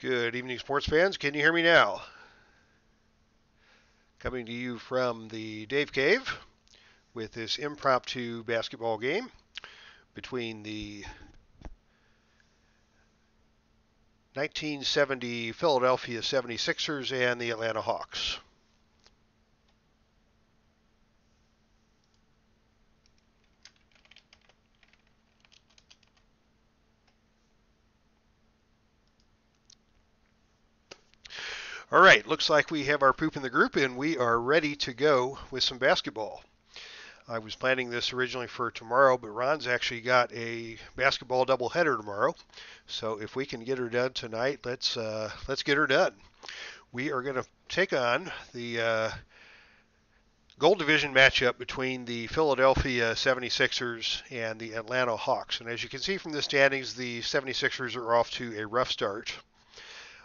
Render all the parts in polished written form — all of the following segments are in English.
Good evening, sports fans. Can you hear me now? Coming to you from the Dave Cave with this impromptu basketball game between the 1970 Philadelphia 76ers and the Atlanta Hawks. All right, looks like we have our poop in the group and we are ready to go with some basketball. I was planning this originally for tomorrow, but Ron's actually got a basketball doubleheader tomorrow. So if we can get her done tonight, let's get her done. We are going to take on the Gold Division matchup between the Philadelphia 76ers and the Atlanta Hawks. And as you can see from the standings, the 76ers are off to a rough start.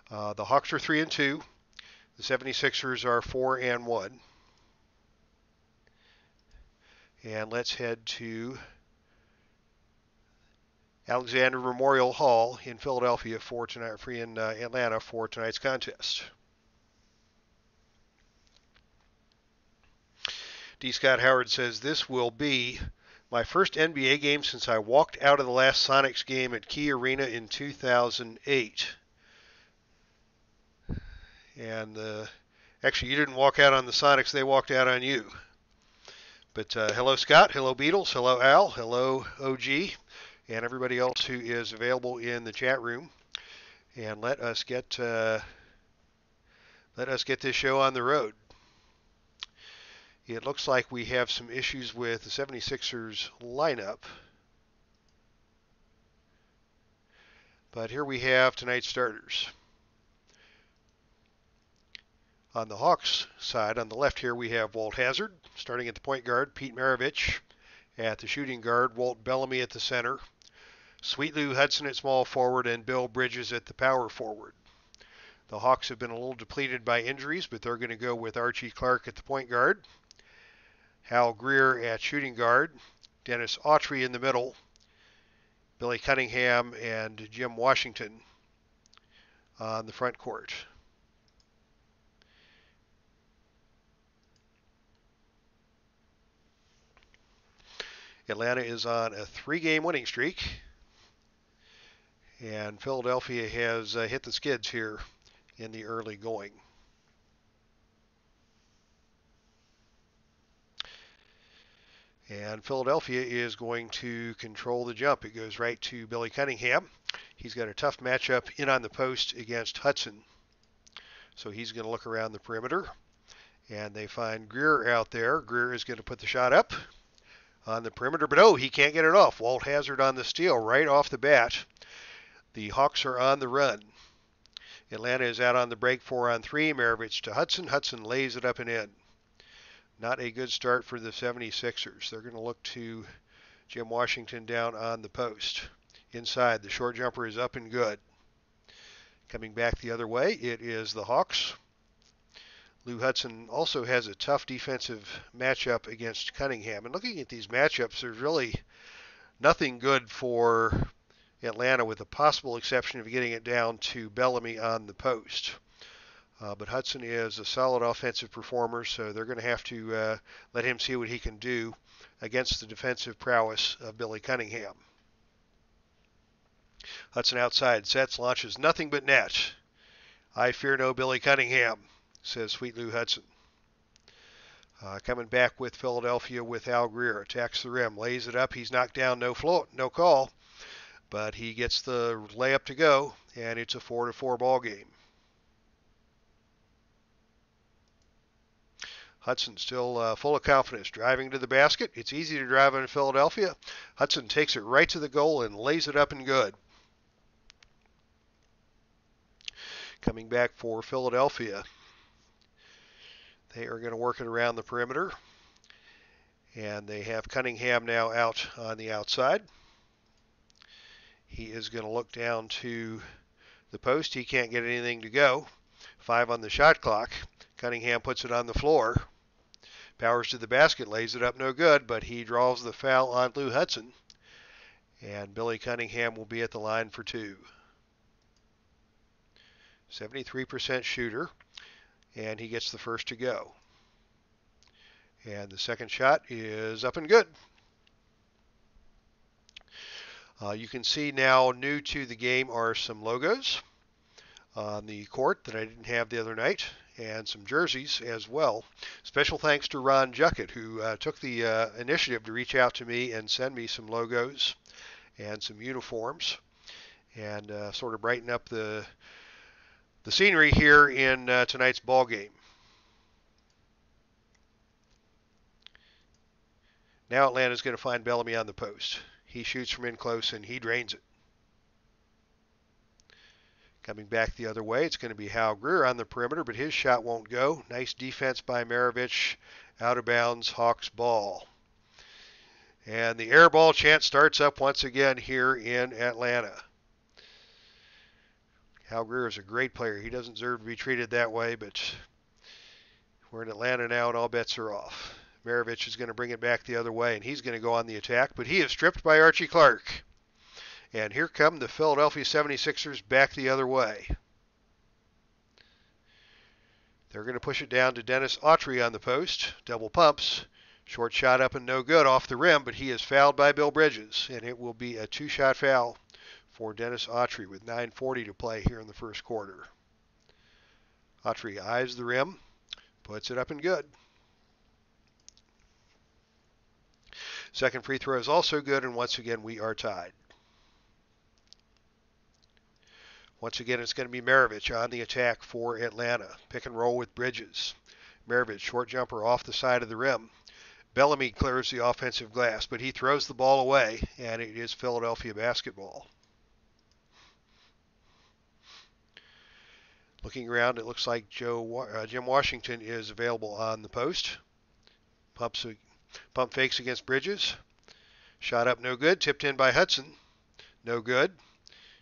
The Hawks are 3-2. The 76ers are 4-1. And let's head to Alexander Memorial Hall in Philadelphia for tonight, in Atlanta for tonight's contest. D. Scott Howard says, this will be my first NBA game since I walked out of the last Sonics game at Key Arena in 2008. And actually, you didn't walk out on the Sonics, they walked out on you. But hello, Scott. Hello, Beatles. Hello, Al. Hello, OG. And everybody else who is available in the chat room. And let us get this show on the road. It looks like we have some issues with the 76ers lineup. But here we have tonight's starters. On the Hawks side, on the left here, we have Walt Hazzard starting at the point guard, Pete Maravich at the shooting guard, Walt Bellamy at the center, Sweet Lou Hudson at small forward, and Bill Bridges at the power forward. The Hawks have been a little depleted by injuries, but they're going to go with Archie Clark at the point guard, Hal Greer at shooting guard, Dennis Autry in the middle, Billy Cunningham and Jim Washington on the front court. Atlanta is on a 3-game winning streak, and Philadelphia has hit the skids here in the early going. And Philadelphia is going to control the jump. It goes right to Billy Cunningham. He's got a tough matchup in on the post against Hudson. So he's going to look around the perimeter. And they find Greer out there. Greer is going to put the shot up on the perimeter. But oh, he can't get it off. Walt Hazzard on the steal right off the bat. The Hawks are on the run. Atlanta is out on the break 4-on-3. Maravich to Hudson. Hudson lays it up and in. Not a good start for the 76ers. They're going to look to Jim Washington down on the post. Inside, the short jumper is up and good. Coming back the other way, it is the Hawks. Lou Hudson also has a tough defensive matchup against Cunningham. And looking at these matchups, there's really nothing good for Atlanta with the possible exception of getting it down to Bellamy on the post. But Hudson is a solid offensive performer, so they're going to have to let him see what he can do against the defensive prowess of Billy Cunningham. Hudson outside, sets, launches nothing but net. I fear no Billy Cunningham, says Sweet Lou Hudson. Coming back with Philadelphia with Al Greer. Attacks the rim, lays it up. He's knocked down, no call. But he gets the layup to go, and it's a 4-4 ball game. Hudson still full of confidence, driving to the basket. It's easy to drive in Philadelphia. Hudson takes it right to the goal and lays it up and good. Coming back for Philadelphia. They are going to work it around the perimeter. And they have Cunningham now out on the outside. He is going to look down to the post. He can't get anything to go. 5 on the shot clock. Cunningham puts it on the floor. Powers to the basket, lays it up no good, but he draws the foul on Lou Hudson. And Billy Cunningham will be at the line for 2. 73% shooter, and he gets the first to go. And the second shot is up and good. You can see now new to the game are some logos on the court that I didn't have the other night, and some jerseys as well. Special thanks to Ron Juckett, who took the initiative to reach out to me and send me some logos and some uniforms, and sort of brighten up the scenery here in tonight's ball game. Now Atlanta's going to find Bellamy on the post. He shoots from in close and he drains it. Coming back the other way, it's going to be Hal Greer on the perimeter, but his shot won't go. Nice defense by Maravich. Out of bounds, Hawks ball. And the air ball chant starts up once again here in Atlanta. Hal Greer is a great player. He doesn't deserve to be treated that way, but we're in Atlanta now and all bets are off. Maravich is going to bring it back the other way, and he's going to go on the attack, but he is stripped by Archie Clark. And here come the Philadelphia 76ers back the other way. They're going to push it down to Dennis Autry on the post. Double pumps. Short shot up and no good off the rim, but he is fouled by Bill Bridges, and it will be a two-shot foul for Dennis Autry with 9:40 to play here in the first quarter. Autry eyes the rim, puts it up and good. Second free throw is also good, and once again we are tied. Once again, it's going to be Maravich on the attack for Atlanta. Pick and roll with Bridges. Maravich, short jumper off the side of the rim. Bellamy clears the offensive glass, but he throws the ball away, and it is Philadelphia basketball. Looking around, it looks like Jim Washington is available on the post. Pump fakes against Bridges. Shot up no good. Tipped in by Hudson. No good.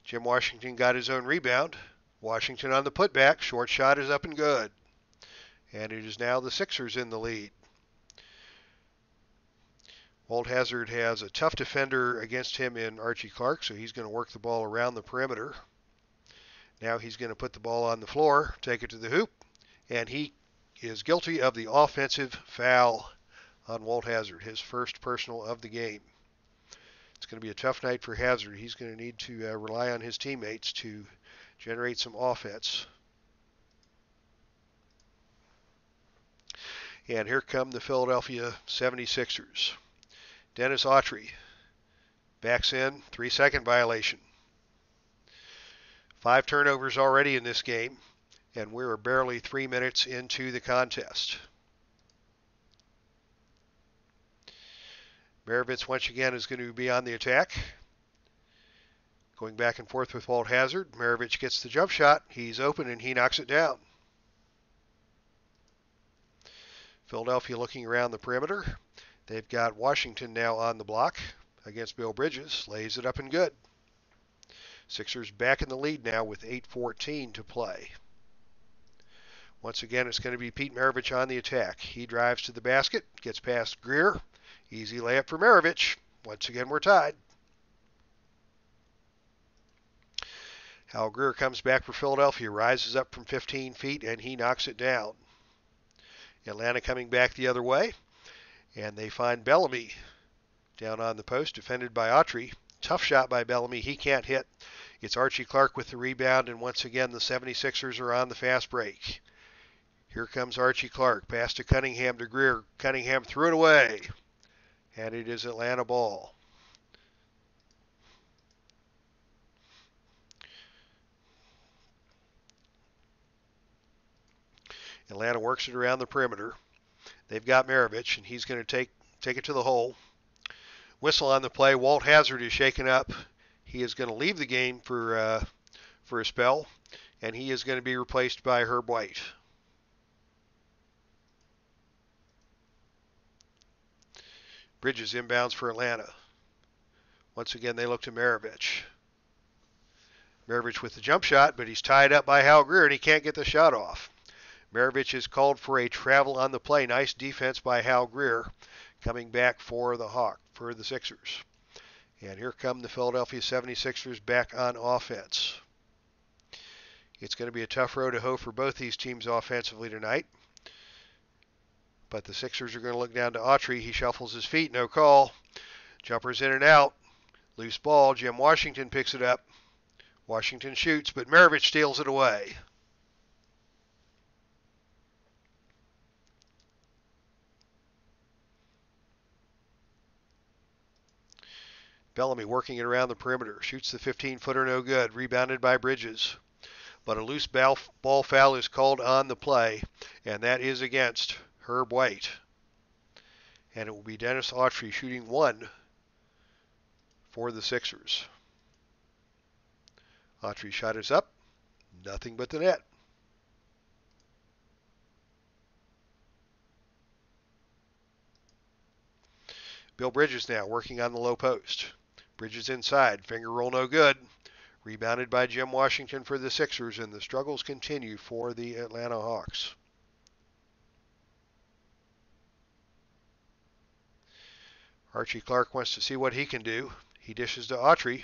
Jim Washington got his own rebound. Washington on the putback. Short shot is up and good. And it is now the Sixers in the lead. Walt Hazzard has a tough defender against him in Archie Clark, so he's going to work the ball around the perimeter. Now he's going to put the ball on the floor, take it to the hoop, and he is guilty of the offensive foul on Walt Hazzard, his first personal of the game. It's going to be a tough night for Hazzard. He's going to need to rely on his teammates to generate some offense. And here come the Philadelphia 76ers. Dennis Autry backs in, 3-second violation. 5 turnovers already in this game, and we're barely 3 minutes into the contest. Maravich once again is going to be on the attack. Going back and forth with Walt Hazzard. Maravich gets the jump shot. He's open and he knocks it down. Philadelphia looking around the perimeter. They've got Washington now on the block against Bill Bridges. Lays it up and good. Sixers back in the lead now with 8:14 to play. Once again, it's going to be Pete Maravich on the attack. He drives to the basket, gets past Greer. Easy layup for Maravich. Once again, we're tied. Hal Greer comes back for Philadelphia, rises up from 15 feet, and he knocks it down. Atlanta coming back the other way, and they find Bellamy down on the post, defended by Autry. Tough shot by Bellamy. He can't hit. It's Archie Clark with the rebound, and once again, the 76ers are on the fast break. Here comes Archie Clark. Pass to Cunningham to Greer. Cunningham threw it away. And it is Atlanta ball. Atlanta works it around the perimeter. They've got Maravich, and he's going to take it to the hole. Whistle on the play. Walt Hazzard is shaken up. He is going to leave the game for a spell, and he is going to be replaced by Herb White. Bridges inbounds for Atlanta. Once again, they look to Maravich. Maravich with the jump shot, but he's tied up by Hal Greer, and he can't get the shot off. Maravich is called for a travel on the play. Nice defense by Hal Greer, coming back for the Sixers. And here come the Philadelphia 76ers back on offense. It's going to be a tough row to hoe for both these teams offensively tonight. But the Sixers are going to look down to Autry. He shuffles his feet, no call. Jumper's in and out. Loose ball. Jim Washington picks it up. Washington shoots, but Maravich steals it away. Bellamy working it around the perimeter. Shoots the 15-footer, no good. Rebounded by Bridges. But a loose ball foul is called on the play, and that is against Herb White. And it will be Dennis Autry shooting one for the Sixers. Autry's shot is up. Nothing but the net. Bill Bridges now working on the low post. Bridges inside. Finger roll no good. Rebounded by Jim Washington for the Sixers, and the struggles continue for the Atlanta Hawks. Archie Clark wants to see what he can do. He dishes to Autry.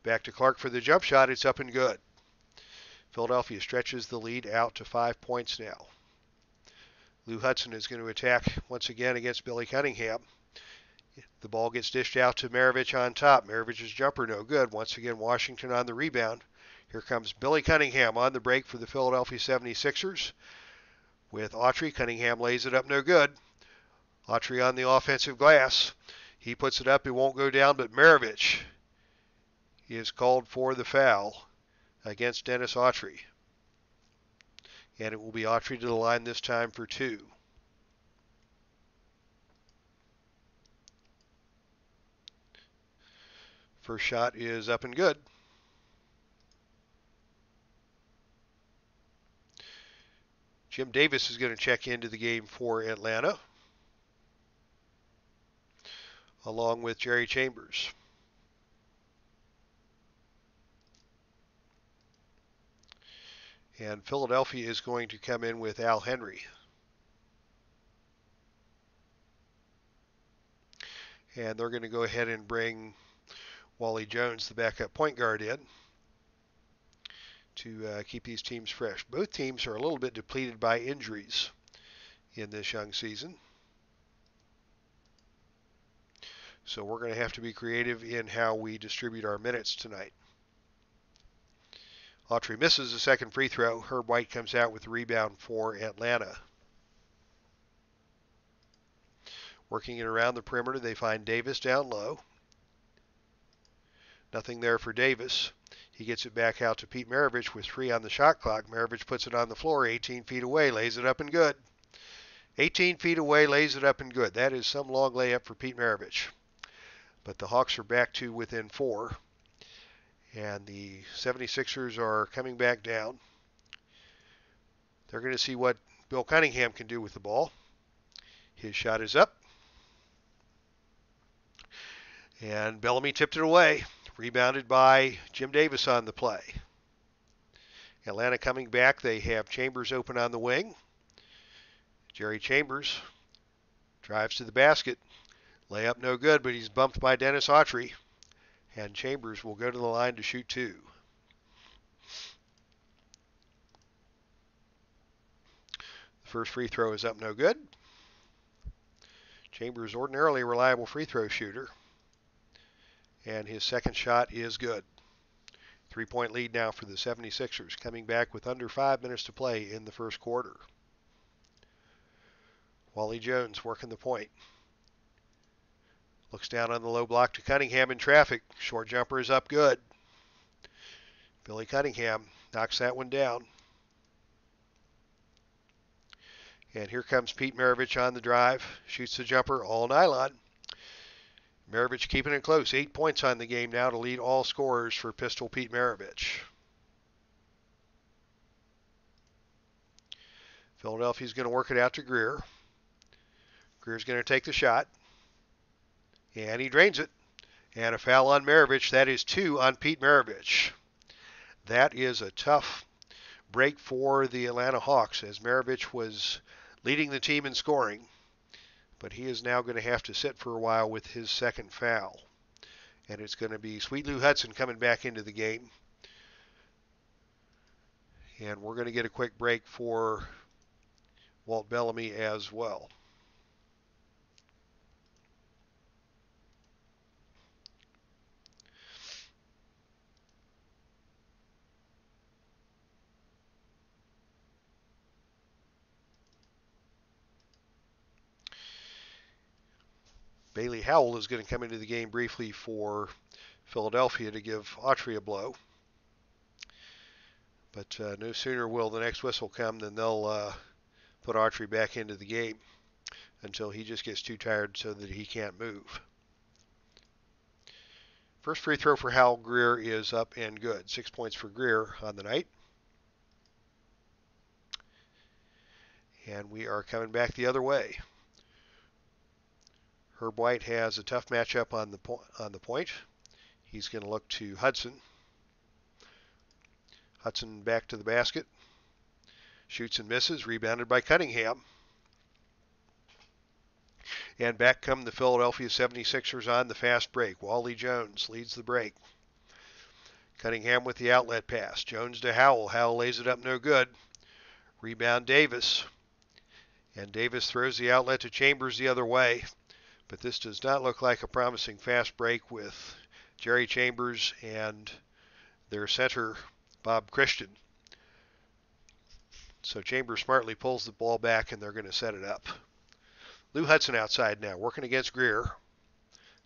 Back to Clark for the jump shot. It's up and good. Philadelphia stretches the lead out to 5 points now. Lou Hudson is going to attack once again against Billy Cunningham. The ball gets dished out to Maravich on top. Maravich's jumper no good. Once again, Washington on the rebound. Here comes Billy Cunningham on the break for the Philadelphia 76ers. With Autry, Cunningham lays it up no good. Autry on the offensive glass. He puts it up. It won't go down, but Maravich is called for the foul against Dennis Autry. And it will be Autry to the line this time for two. First shot is up and good. Jim Davis is going to check into the game for Atlanta, along with Jerry Chambers. And Philadelphia is going to come in with Al Henry. And they're going to go ahead and bring Wally Jones, the backup point guard, in to keep these teams fresh. Both teams are a little bit depleted by injuries in this young season. So we're going to have to be creative in how we distribute our minutes tonight. Autry misses the second free throw. Herb White comes out with the rebound for Atlanta. Working it around the perimeter, they find Davis down low. Nothing there for Davis. He gets it back out to Pete Maravich with 3 on the shot clock. Maravich puts it on the floor, 18 feet away, lays it up and good. 18 feet away, lays it up and good. That is some long layup for Pete Maravich. But the Hawks are back to within 4. And the 76ers are coming back down. They're going to see what Bill Cunningham can do with the ball. His shot is up. And Bellamy tipped it away. Rebounded by Jim Davis on the play. Atlanta coming back. They have Chambers open on the wing. Jerry Chambers drives to the basket. Layup no good, but he's bumped by Dennis Autry. And Chambers will go to the line to shoot 2. The first free throw is up no good. Chambers ordinarily a reliable free throw shooter. And his second shot is good. 3-point lead now for the 76ers, coming back with under 5 minutes to play in the first quarter. Wally Jones working the point. Looks down on the low block to Cunningham in traffic. Short jumper is up good. Billy Cunningham knocks that one down. And here comes Pete Maravich on the drive. Shoots the jumper all nylon. Maravich keeping it close. 8 points on the game now to lead all scorers for Pistol Pete Maravich. Philadelphia's going to work it out to Greer. Greer's going to take the shot. And he drains it. And a foul on Maravich. That is 2 on Pete Maravich. That is a tough break for the Atlanta Hawks, as Maravich was leading the team in scoring. But he is now going to have to sit for a while with his second foul. And it's going to be Sweet Lou Hudson coming back into the game. And we're going to get a quick break for Walt Bellamy as well. Bailey Howell is going to come into the game briefly for Philadelphia to give Autry a blow. But no sooner will the next whistle come than they'll put Autry back into the game until he just gets too tired so that he can't move. First free throw for Hal Greer is up and good. 6 points for Greer on the night. And we are coming back the other way. Herb White has a tough matchup on the point. He's going to look to Hudson. Hudson back to the basket. Shoots and misses. Rebounded by Cunningham. And back come the Philadelphia 76ers on the fast break. Wally Jones leads the break. Cunningham with the outlet pass. Jones to Howell. Howell lays it up no good. Rebound Davis. And Davis throws the outlet to Chambers the other way. But this does not look like a promising fast break with Jerry Chambers and their center, Bob Christian. So Chambers smartly pulls the ball back, and they're going to set it up. Lou Hudson outside now, working against Greer.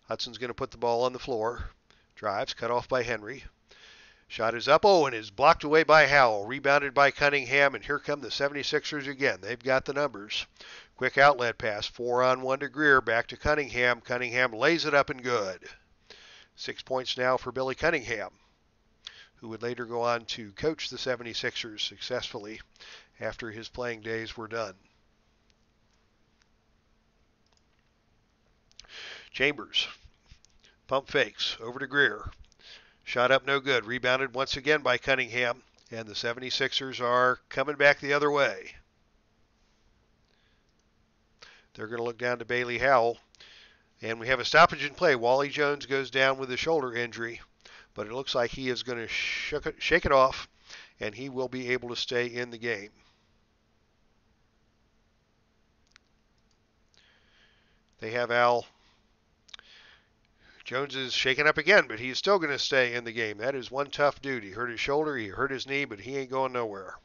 Hudson's going to put the ball on the floor. Drives, cut off by Henry. Shot is up, and is blocked away by Howell. Rebounded by Cunningham, and here come the 76ers again. They've got the numbers. Quick outlet pass, 4-on-1 to Greer, back to Cunningham. Cunningham lays it up and good. 6 points now for Billy Cunningham, who would later go on to coach the 76ers successfully after his playing days were done. Chambers, pump fakes, over to Greer. Shot up no good. Rebounded once again by Cunningham. And the 76ers are coming back the other way. They're going to look down to Bailey Howell. And we have a stoppage in play. Wally Jones goes down with a shoulder injury. But it looks like he is going to shake it off. And he will be able to stay in the game. They have Al. Jones is shaken up again, but he's still going to stay in the game. That is one tough dude. He hurt his shoulder, he hurt his knee, but he ain't going nowhere.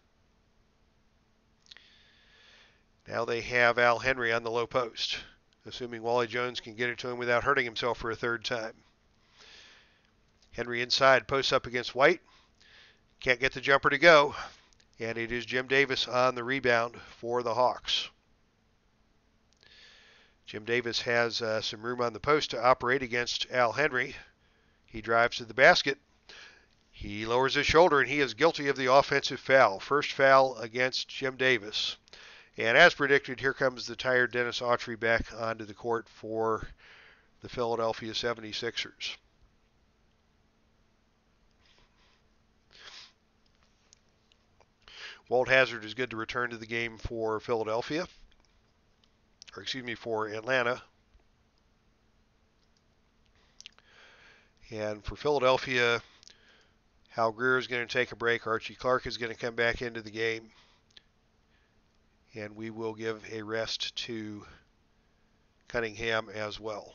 Now they have Al Henry on the low post, assuming Wally Jones can get it to him without hurting himself for a third time. Henry inside, posts up against White. Can't get the jumper to go, and it is Jim Davis on the rebound for the Hawks. Jim Davis has some room on the post to operate against Al Henry. He drives to the basket. He lowers his shoulder, and he is guilty of the offensive foul. First foul against Jim Davis. And as predicted, here comes the tired Dennis Autry back onto the court for the Philadelphia 76ers. Walt Hazzard is good to return to the game for Philadelphia. For Atlanta. And for Philadelphia, Hal Greer is going to take a break. Archie Clark is going to come back into the game. And we will give a rest to Cunningham as well.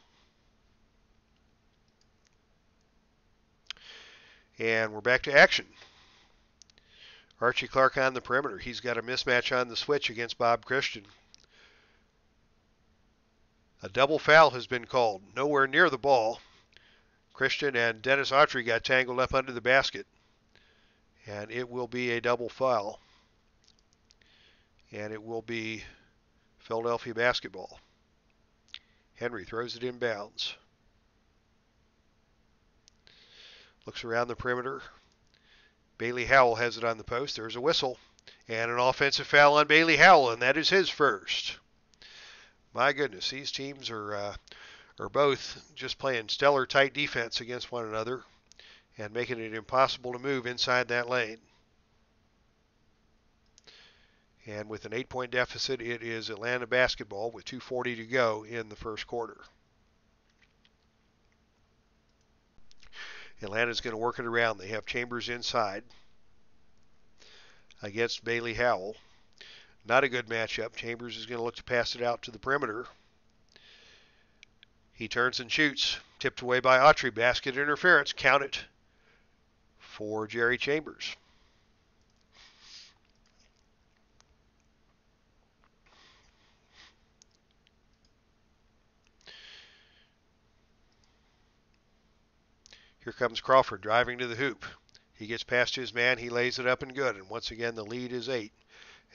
And we're back to action. Archie Clark on the perimeter. He's got a mismatch on the switch against Bob Christian. A double foul has been called. Nowhere near the ball. Christian and Dennis Autry got tangled up under the basket. And it will be a double foul. And it will be Philadelphia basketball. Henry throws it inbounds. Looks around the perimeter. Bailey Howell has it on the post. There's a whistle. And an offensive foul on Bailey Howell, and that is his first. My goodness, these teams are both just playing stellar tight defense against one another and making it impossible to move inside that lane. And with an 8-point deficit, it is Atlanta basketball with 2:40 to go in the first quarter. Atlanta's going to work it around. They have Chambers inside. against Bailey Howell. Not a good matchup. Chambers is going to look to pass it out to the perimeter. He turns and shoots. Tipped away by Autry. Basket interference. Count it for Jerry Chambers. Here comes Crawford driving to the hoop. He gets past his man. He lays it up and good. And once again, the lead is 8.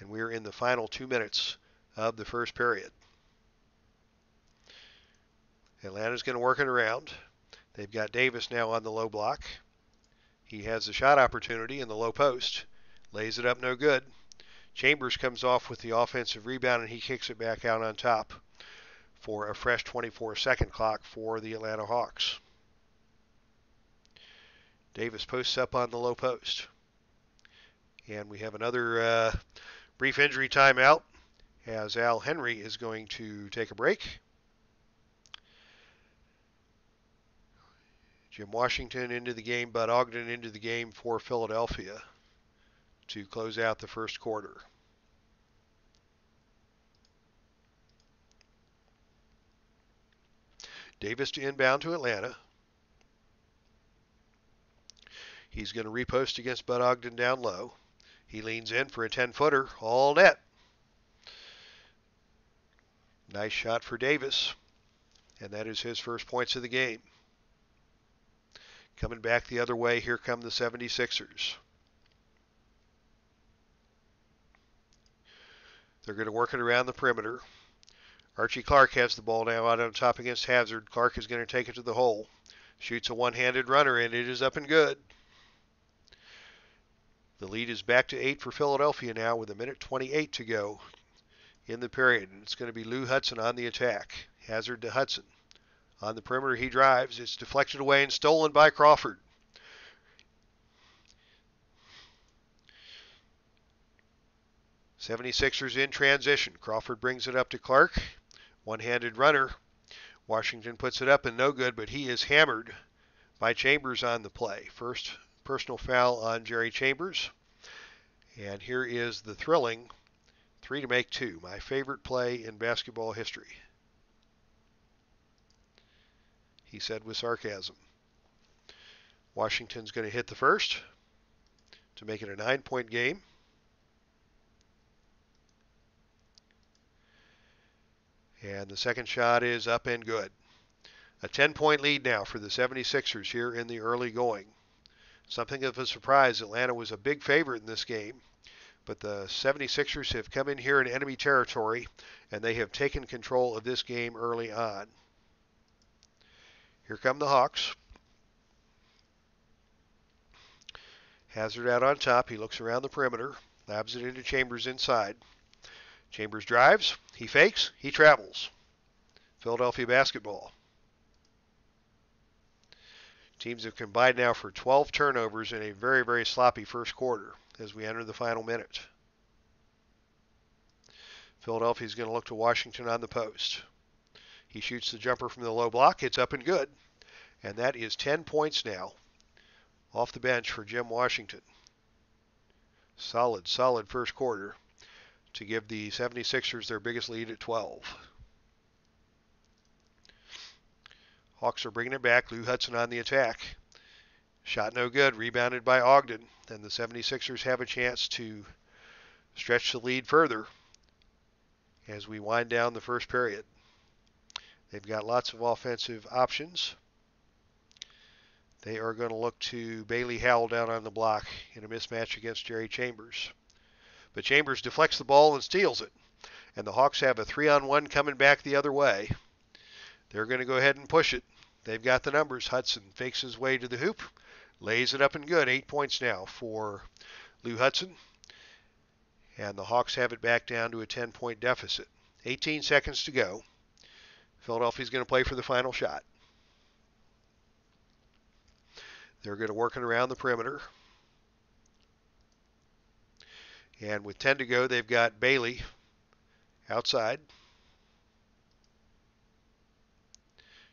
And we're in the final 2 minutes of the first period. Atlanta's going to work it around. They've got Davis now on the low block. He has a shot opportunity in the low post. Lays it up, no good. Chambers comes off with the offensive rebound, and he kicks it back out on top for a fresh 24-second clock for the Atlanta Hawks. Davis posts up on the low post. And we have another brief injury timeout as Al Henry is going to take a break. Jim Washington into the game, Bud Ogden into the game for Philadelphia to close out the first quarter. Davis to inbound to Atlanta. He's going to repost against Bud Ogden down low. He leans in for a 10-footer, all net. Nice shot for Davis, and that is his first points of the game. Coming back the other way, here come the 76ers. They're going to work it around the perimeter. Archie Clark has the ball now out on top against Hazard. Clark is going to take it to the hole. Shoots a one-handed runner, and it is up and good. The lead is back to 8 for Philadelphia now with 1:28 to go in the period. And it's going to be Lou Hudson on the attack. Hazard to Hudson. On the perimeter, he drives. It's deflected away and stolen by Crawford. '76ers in transition. Crawford brings it up to Clark. One-handed runner. Washington puts it up and no good, but he is hammered by Chambers on the play. First personal foul on Jerry Chambers. And here is the thrilling 3 to make 2. My favorite play in basketball history, he said with sarcasm. Washington's going to hit the first to make it a 9-point game. And the second shot is up and good. A 10-point lead now for the 76ers here in the early going. Something of a surprise. Atlanta was a big favorite in this game, but the 76ers have come in here in enemy territory, and they have taken control of this game early on. Here come the Hawks. Hazard out on top. He looks around the perimeter, labs it into Chambers inside. Chambers drives. He fakes. He travels. Philadelphia basketball. Teams have combined now for 12 turnovers in a very, very sloppy first quarter as we enter the final minute. Philadelphia is going to look to Washington on the post. He shoots the jumper from the low block. It's up and good. And that is 10 points now off the bench for Jim Washington. Solid first quarter to give the 76ers their biggest lead at 12. Hawks are bringing it back. Lou Hudson on the attack. Shot no good. Rebounded by Ogden. And the 76ers have a chance to stretch the lead further as we wind down the first period. They've got lots of offensive options. They are going to look to Bailey Howell down on the block in a mismatch against Jerry Chambers. But Chambers deflects the ball and steals it. And the Hawks have a 3-on-1 coming back the other way. They're going to go ahead and push it. They've got the numbers. Hudson fakes his way to the hoop. Lays it up and good. 8 points now for Lou Hudson. And the Hawks have it back down to a 10-point deficit. 18 seconds to go. Philadelphia's going to play for the final shot. They're going to work it around the perimeter. And with 10 to go, they've got Bailey outside.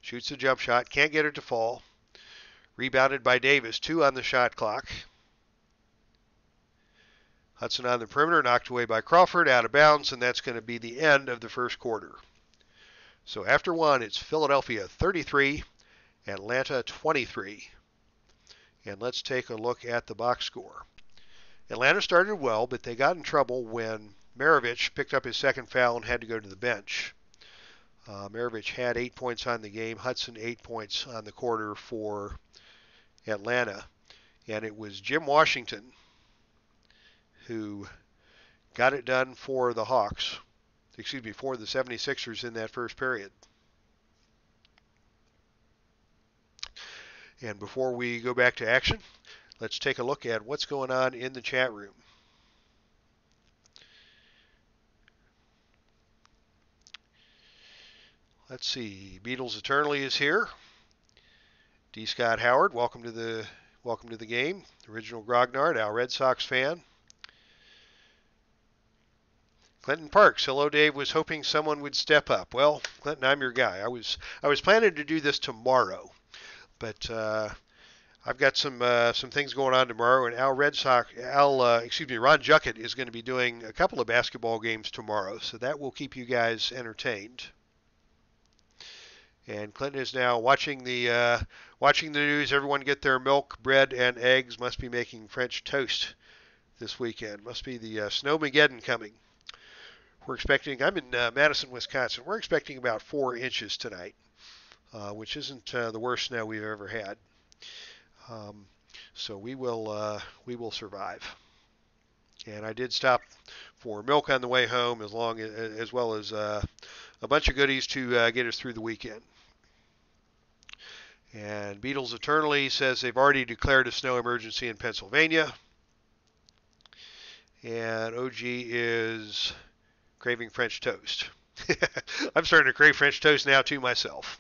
Shoots a jump shot. Can't get it to fall. Rebounded by Davis. 2 on the shot clock. Hudson on the perimeter, knocked away by Crawford, out of bounds, and that's going to be the end of the first quarter. So after one, it's Philadelphia 33, Atlanta 23. And let's take a look at the box score. Atlanta started well, but they got in trouble when Maravich picked up his second foul and had to go to the bench. Maravich had 8 points on the game. Hudson 8 points on the quarter for Atlanta. And it was Jim Washington who got it done for the Hawks. For the 76ers in that first period. And before we go back to action, let's take a look at what's going on in the chat room. Let's see. Beatles Eternally is here. D. Scott Howard, welcome to the game. Original Grognard, our Red Sox fan. Clinton Parks, hello Dave, was hoping someone would step up. Well, Clinton, I'm your guy. I was planning to do this tomorrow, but I've got some things going on tomorrow, and Ron Juckett is going to be doing a couple of basketball games tomorrow, so that will keep you guys entertained. And Clinton is now watching the news. Everyone get their milk, bread, and eggs. Must be making French toast this weekend. Must be the Snowmageddon coming. We're expecting. I'm in Madison, Wisconsin. We're expecting about 4 inches tonight, which isn't the worst snow we've ever had. So we will survive. And I did stop for milk on the way home, as well as a bunch of goodies to get us through the weekend. And Beatles Eternally says they've already declared a snow emergency in Pennsylvania. And OG is craving French toast. I'm starting to crave French toast now too myself.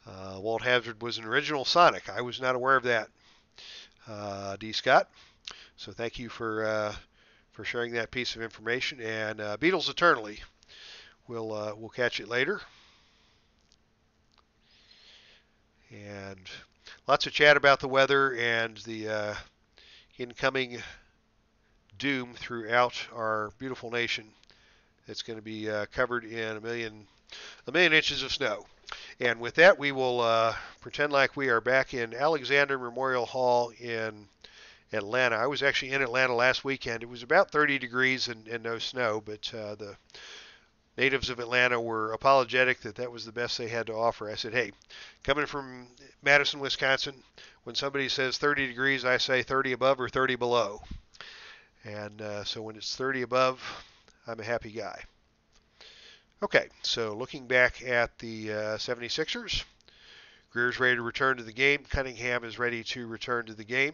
Walt Hazzard was an original Sonic. I was not aware of that. D. Scott. So thank you for sharing that piece of information. And Beatles Eternally. We'll catch it later. And lots of chat about the weather and the incoming doom throughout our beautiful nation. It's going to be covered in a million inches of snow. And with that, we will pretend like we are back in Alexander Memorial Hall in Atlanta. I was actually in Atlanta last weekend. It was about 30 degrees and no snow, but the natives of Atlanta were apologetic that was the best they had to offer. I said, hey, coming from Madison, Wisconsin, when somebody says 30 degrees, I say 30 above or 30 below. And so when it's 30 above, I'm a happy guy. Okay, so looking back at the 76ers, Greer's ready to return to the game. Cunningham is ready to return to the game.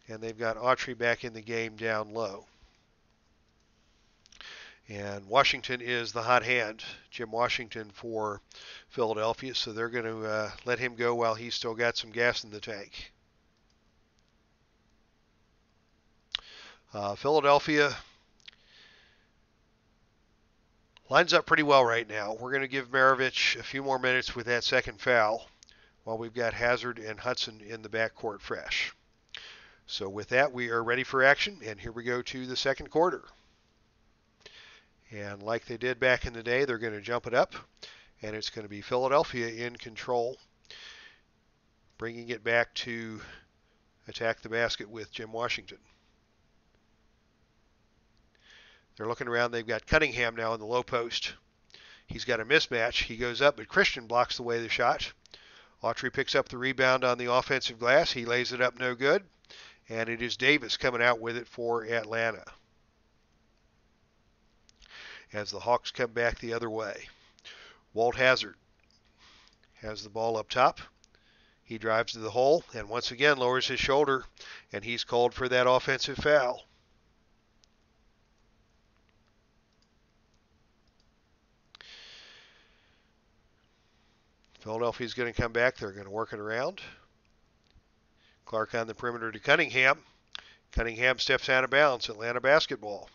And they've got Autry back in the game down low. And Washington is the hot hand, Jim Washington for Philadelphia, so they're going to let him go while he's still got some gas in the tank. Philadelphia lines up pretty well right now. We're going to give Maravich a few more minutes with that second foul while we've got Hazzard and Hudson in the backcourt fresh. So with that, we are ready for action, and here we go to the second quarter. And like they did back in the day, they're going to jump it up, and it's going to be Philadelphia in control, bringing it back to attack the basket with Jim Washington. They're looking around. They've got Cunningham now in the low post. He's got a mismatch. He goes up, but Christian blocks away the shot. Autry picks up the rebound on the offensive glass. He lays it up no good, and it is Davis coming out with it for Atlanta as the Hawks come back the other way. Walt Hazzard has the ball up top. He drives to the hole and once again lowers his shoulder, and he's called for that offensive foul. Philadelphia's going to come back. They're going to work it around. Clark on the perimeter to Cunningham. Cunningham steps out of bounds. Atlanta basketball.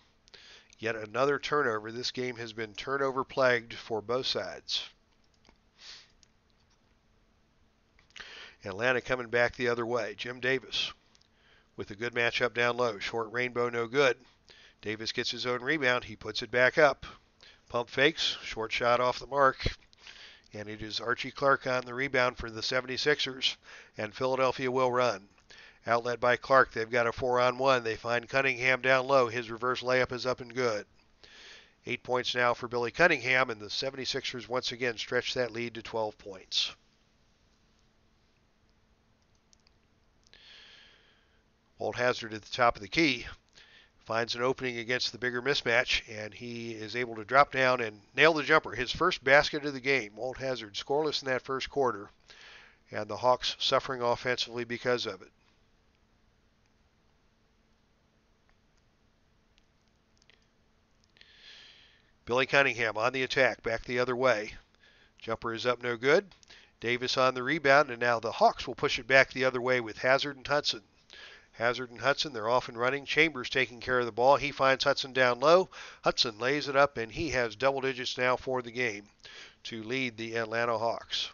Yet another turnover. This game has been turnover plagued for both sides. Atlanta coming back the other way. Jim Davis with a good matchup down low. Short rainbow, no good. Davis gets his own rebound. He puts it back up. Pump fakes. Short shot off the mark. And it is Archie Clark on the rebound for the 76ers. And Philadelphia will run. Outlet by Clark. They've got a 4-on-1. They find Cunningham down low. His reverse layup is up and good. 8 points now for Billy Cunningham, and the 76ers once again stretch that lead to 12 points. Walt Hazzard at the top of the key finds an opening against the bigger mismatch, and he is able to drop down and nail the jumper. His first basket of the game. Walt Hazzard scoreless in that first quarter, and the Hawks suffering offensively because of it. Billy Cunningham on the attack, back the other way. Jumper is up, no good. Davis on the rebound, and now the Hawks will push it back the other way with Hazzard and Hudson. Hazzard and Hudson, they're off and running. Chambers taking care of the ball. He finds Hudson down low. Hudson lays it up, and he has double digits now for the game to lead the Atlanta Hawks.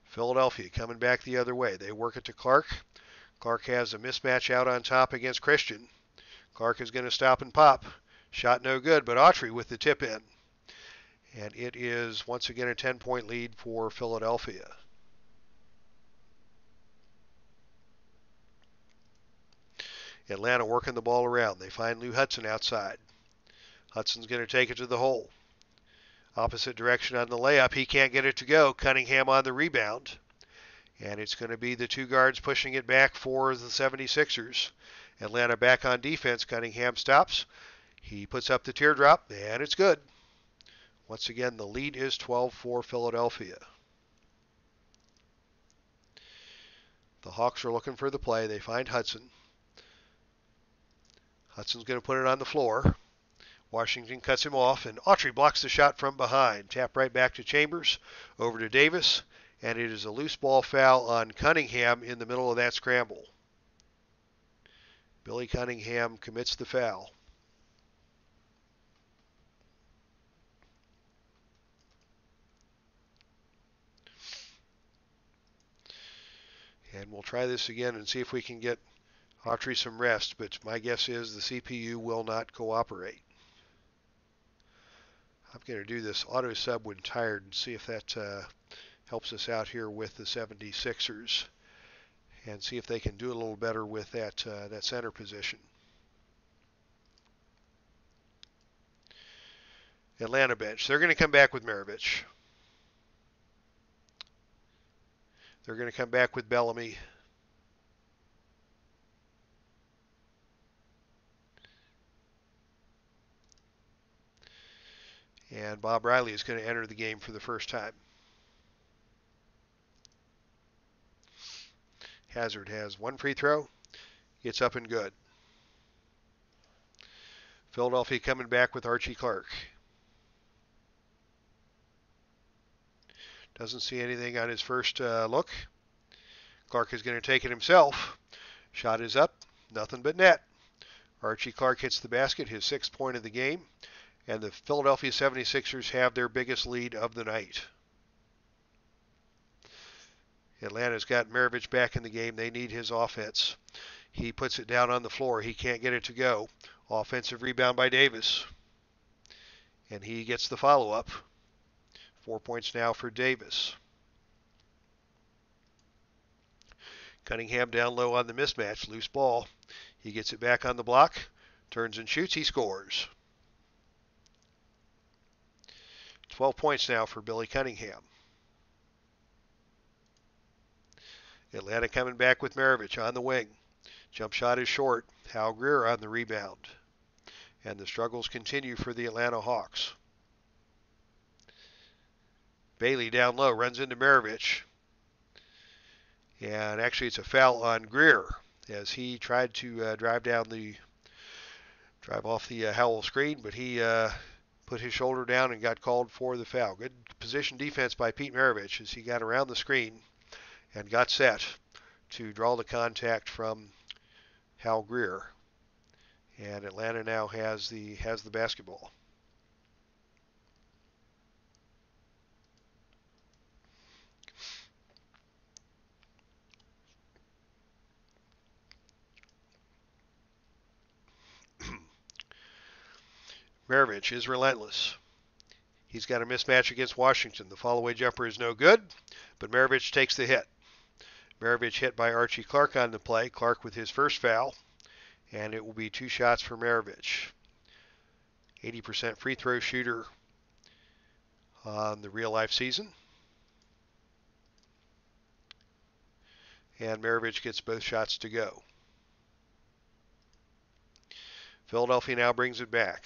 Philadelphia coming back the other way. They work it to Clark. Clark has a mismatch out on top against Christian. Clark is going to stop and pop. Shot no good, but Autry with the tip in. And it is once again a 10-point lead for Philadelphia. Atlanta working the ball around. They find Lou Hudson outside. Hudson's going to take it to the hole. Opposite direction on the layup. He can't get it to go. Cunningham on the rebound. And it's going to be the two guards pushing it back for the 76ers. Atlanta back on defense. Cunningham stops. He puts up the teardrop, and it's good. Once again, the lead is 12 for Philadelphia. The Hawks are looking for the play. They find Hudson. Hudson's going to put it on the floor. Washington cuts him off, and Autry blocks the shot from behind. Tap right back to Chambers, over to Davis, and it is a loose ball foul on Cunningham in the middle of that scramble. Billy Cunningham commits the foul. And we'll try this again and see if we can get Autry some rest, but my guess is the CPU will not cooperate. I'm going to do this auto sub when tired and see if that helps us out here with the 76ers and see if they can do a little better with that center position. Atlanta bench. They're going to come back with Maravich. They're going to come back with Bellamy. And Bob Riley is going to enter the game for the first time. Hazzard has one free throw. It's up and good. Philadelphia coming back with Archie Clark. Doesn't see anything on his first look. Clark is going to take it himself. Shot is up. Nothing but net. Archie Clark hits the basket, his 6th point of the game. And the Philadelphia 76ers have their biggest lead of the night. Atlanta's got Maravich back in the game. They need his offense. He puts it down on the floor. He can't get it to go. Offensive rebound by Davis. And he gets the follow-up. 4 points now for Davis. Cunningham down low on the mismatch. Loose ball. He gets it back on the block. Turns and shoots. He scores. 12 points now for Billy Cunningham. Atlanta coming back with Maravich on the wing. Jump shot is short. Hal Greer on the rebound. And the struggles continue for the Atlanta Hawks. Bailey down low runs into Maravich. And actually it's a foul on Greer as he tried to drive off the Howell screen, but he put his shoulder down and got called for the foul. Good position defense by Pete Maravich as he got around the screen and got set to draw the contact from Hal Greer. And Atlanta now has the basketball. Maravich is relentless. He's got a mismatch against Washington. The fall-away jumper is no good, but Maravich takes the hit. Maravich hit by Archie Clark on the play. Clark with his first foul, and it will be 2 shots for Maravich. 80% free throw shooter on the real-life season. And Maravich gets both shots to go. Philadelphia now brings it back.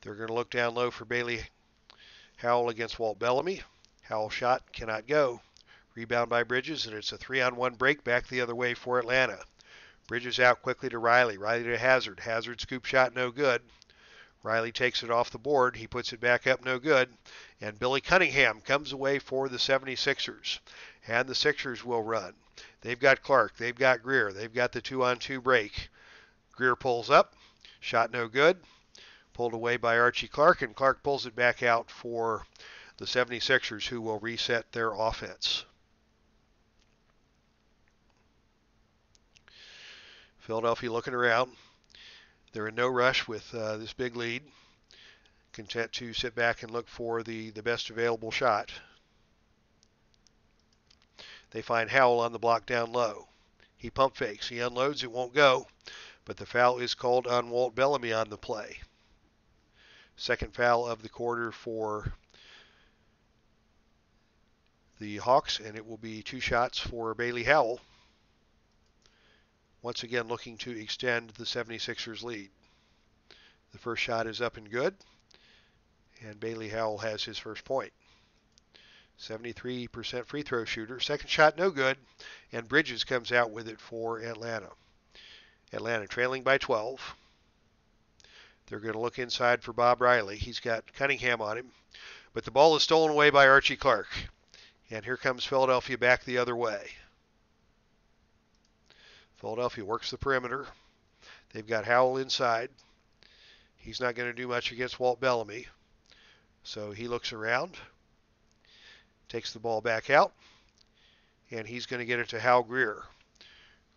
They're going to look down low for Bailey Howell against Walt Bellamy. Howell shot cannot go. Rebound by Bridges, and it's a 3-on-1 break back the other way for Atlanta. Bridges out quickly to Riley. Riley to Hazard. Hazard scoop shot no good. Riley takes it off the board. He puts it back up no good. And Billy Cunningham comes away for the 76ers. And the Sixers will run. They've got Clark. They've got Greer. They've got the 2-on-2 break. Greer pulls up. Shot no good. Pulled away by Archie Clark, and Clark pulls it back out for the 76ers, who will reset their offense. Philadelphia looking around. They're in no rush with this big lead. Content to sit back and look for the best available shot. They find Howell on the block down low. He pump fakes. He unloads. It won't go. But the foul is called on Walt Bellamy on the play. Second foul of the quarter for the Hawks, and it will be 2 shots for Bailey Howell. Once again looking to extend the 76ers lead. The first shot is up and good, and Bailey Howell has his first point. 73% free throw shooter. Second shot no good, and Bridges comes out with it for Atlanta. Atlanta trailing by 12. They're going to look inside for Bob Riley. He's got Cunningham on him, but the ball is stolen away by Archie Clark. And here comes Philadelphia back the other way. Philadelphia works the perimeter. They've got Howell inside. He's not going to do much against Walt Bellamy. So he looks around, takes the ball back out, and he's going to get it to Hal Greer.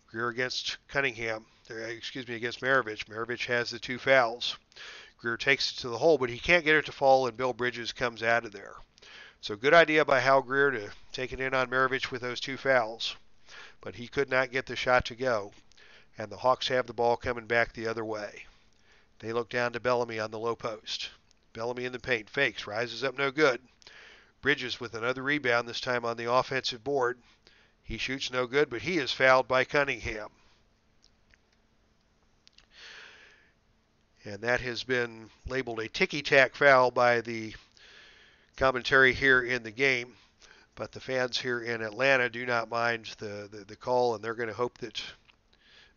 Greer against Cunningham. Against Maravich. Maravich has the 2 fouls. Greer takes it to the hole, but he can't get it to fall, and Bill Bridges comes out of there. So good idea by Hal Greer to take it in on Maravich with those 2 fouls. But he could not get the shot to go, and the Hawks have the ball coming back the other way. They look down to Bellamy on the low post. Bellamy in the paint. Fakes. Rises up no good. Bridges with another rebound, this time on the offensive board. He shoots no good, but he is fouled by Cunningham. And that has been labeled a ticky-tack foul by the commentary here in the game. But the fans here in Atlanta do not mind the call, and they're going to hope that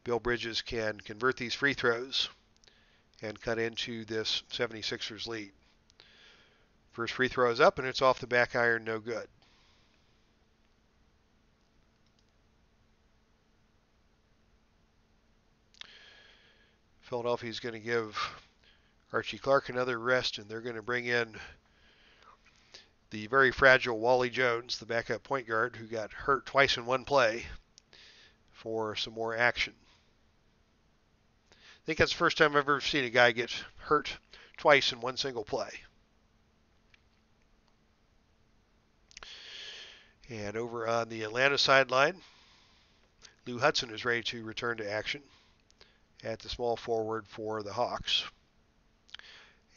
Bill Bridges can convert these free throws and cut into this 76ers lead. First free throw is up, and it's off the back iron, no good. Philadelphia is going to give Archie Clark another rest, and they're going to bring in the very fragile Wally Jones, the backup point guard, who got hurt twice in one play, for some more action. I think that's the first time I've ever seen a guy get hurt twice in one single play. And over on the Atlanta sideline, Lou Hudson is ready to return to action at the small forward for the Hawks.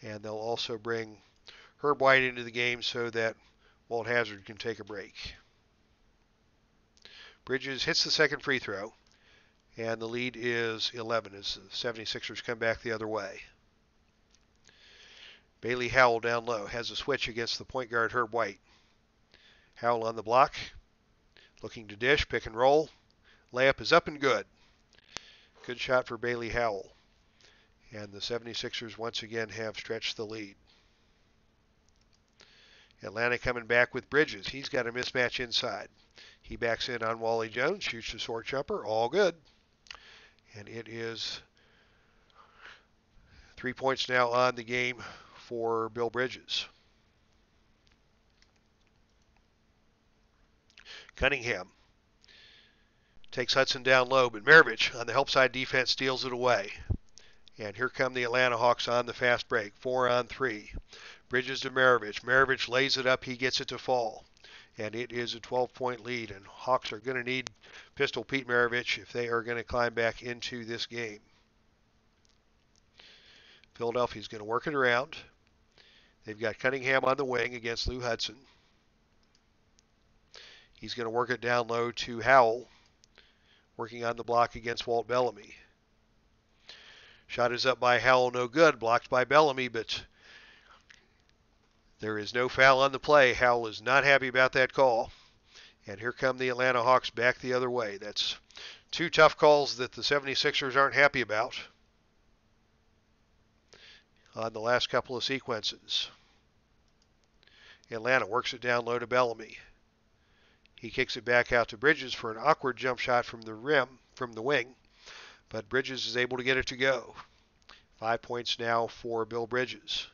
And they'll also bring Herb White into the game so that Walt Hazard can take a break. Bridges hits the second free throw, and the lead is 11 as the 76ers come back the other way. Bailey Howell down low has a switch against the point guard Herb White. Howell on the block, looking to dish, pick and roll. Layup is up and good. Good shot for Bailey Howell. And the 76ers once again have stretched the lead. Atlanta coming back with Bridges. He's got a mismatch inside. He backs in on Wally Jones, shoots a short jumper, all good. And it is 3 points now on the game for Bill Bridges. Cunningham takes Hudson down low, but Maravich on the help side defense steals it away. And here come the Atlanta Hawks on the fast break. 4-on-3. Bridges to Maravich. Maravich lays it up. He gets it to fall. And it is a 12-point lead. And Hawks are going to need Pistol Pete Maravich if they are going to climb back into this game. Philadelphia's going to work it around. They've got Cunningham on the wing against Lou Hudson. He's going to work it down low to Howell, working on the block against Walt Bellamy. Shot is up by Howell, no good. Blocked by Bellamy, but there is no foul on the play. Howell is not happy about that call. And here come the Atlanta Hawks back the other way. That's two tough calls that the 76ers aren't happy about on the last couple of sequences. Atlanta works it down low to Bellamy. He kicks it back out to Bridges for an awkward jump shot from the rim, from the wing. But Bridges is able to get it to go. 5 points now for Bill Bridges.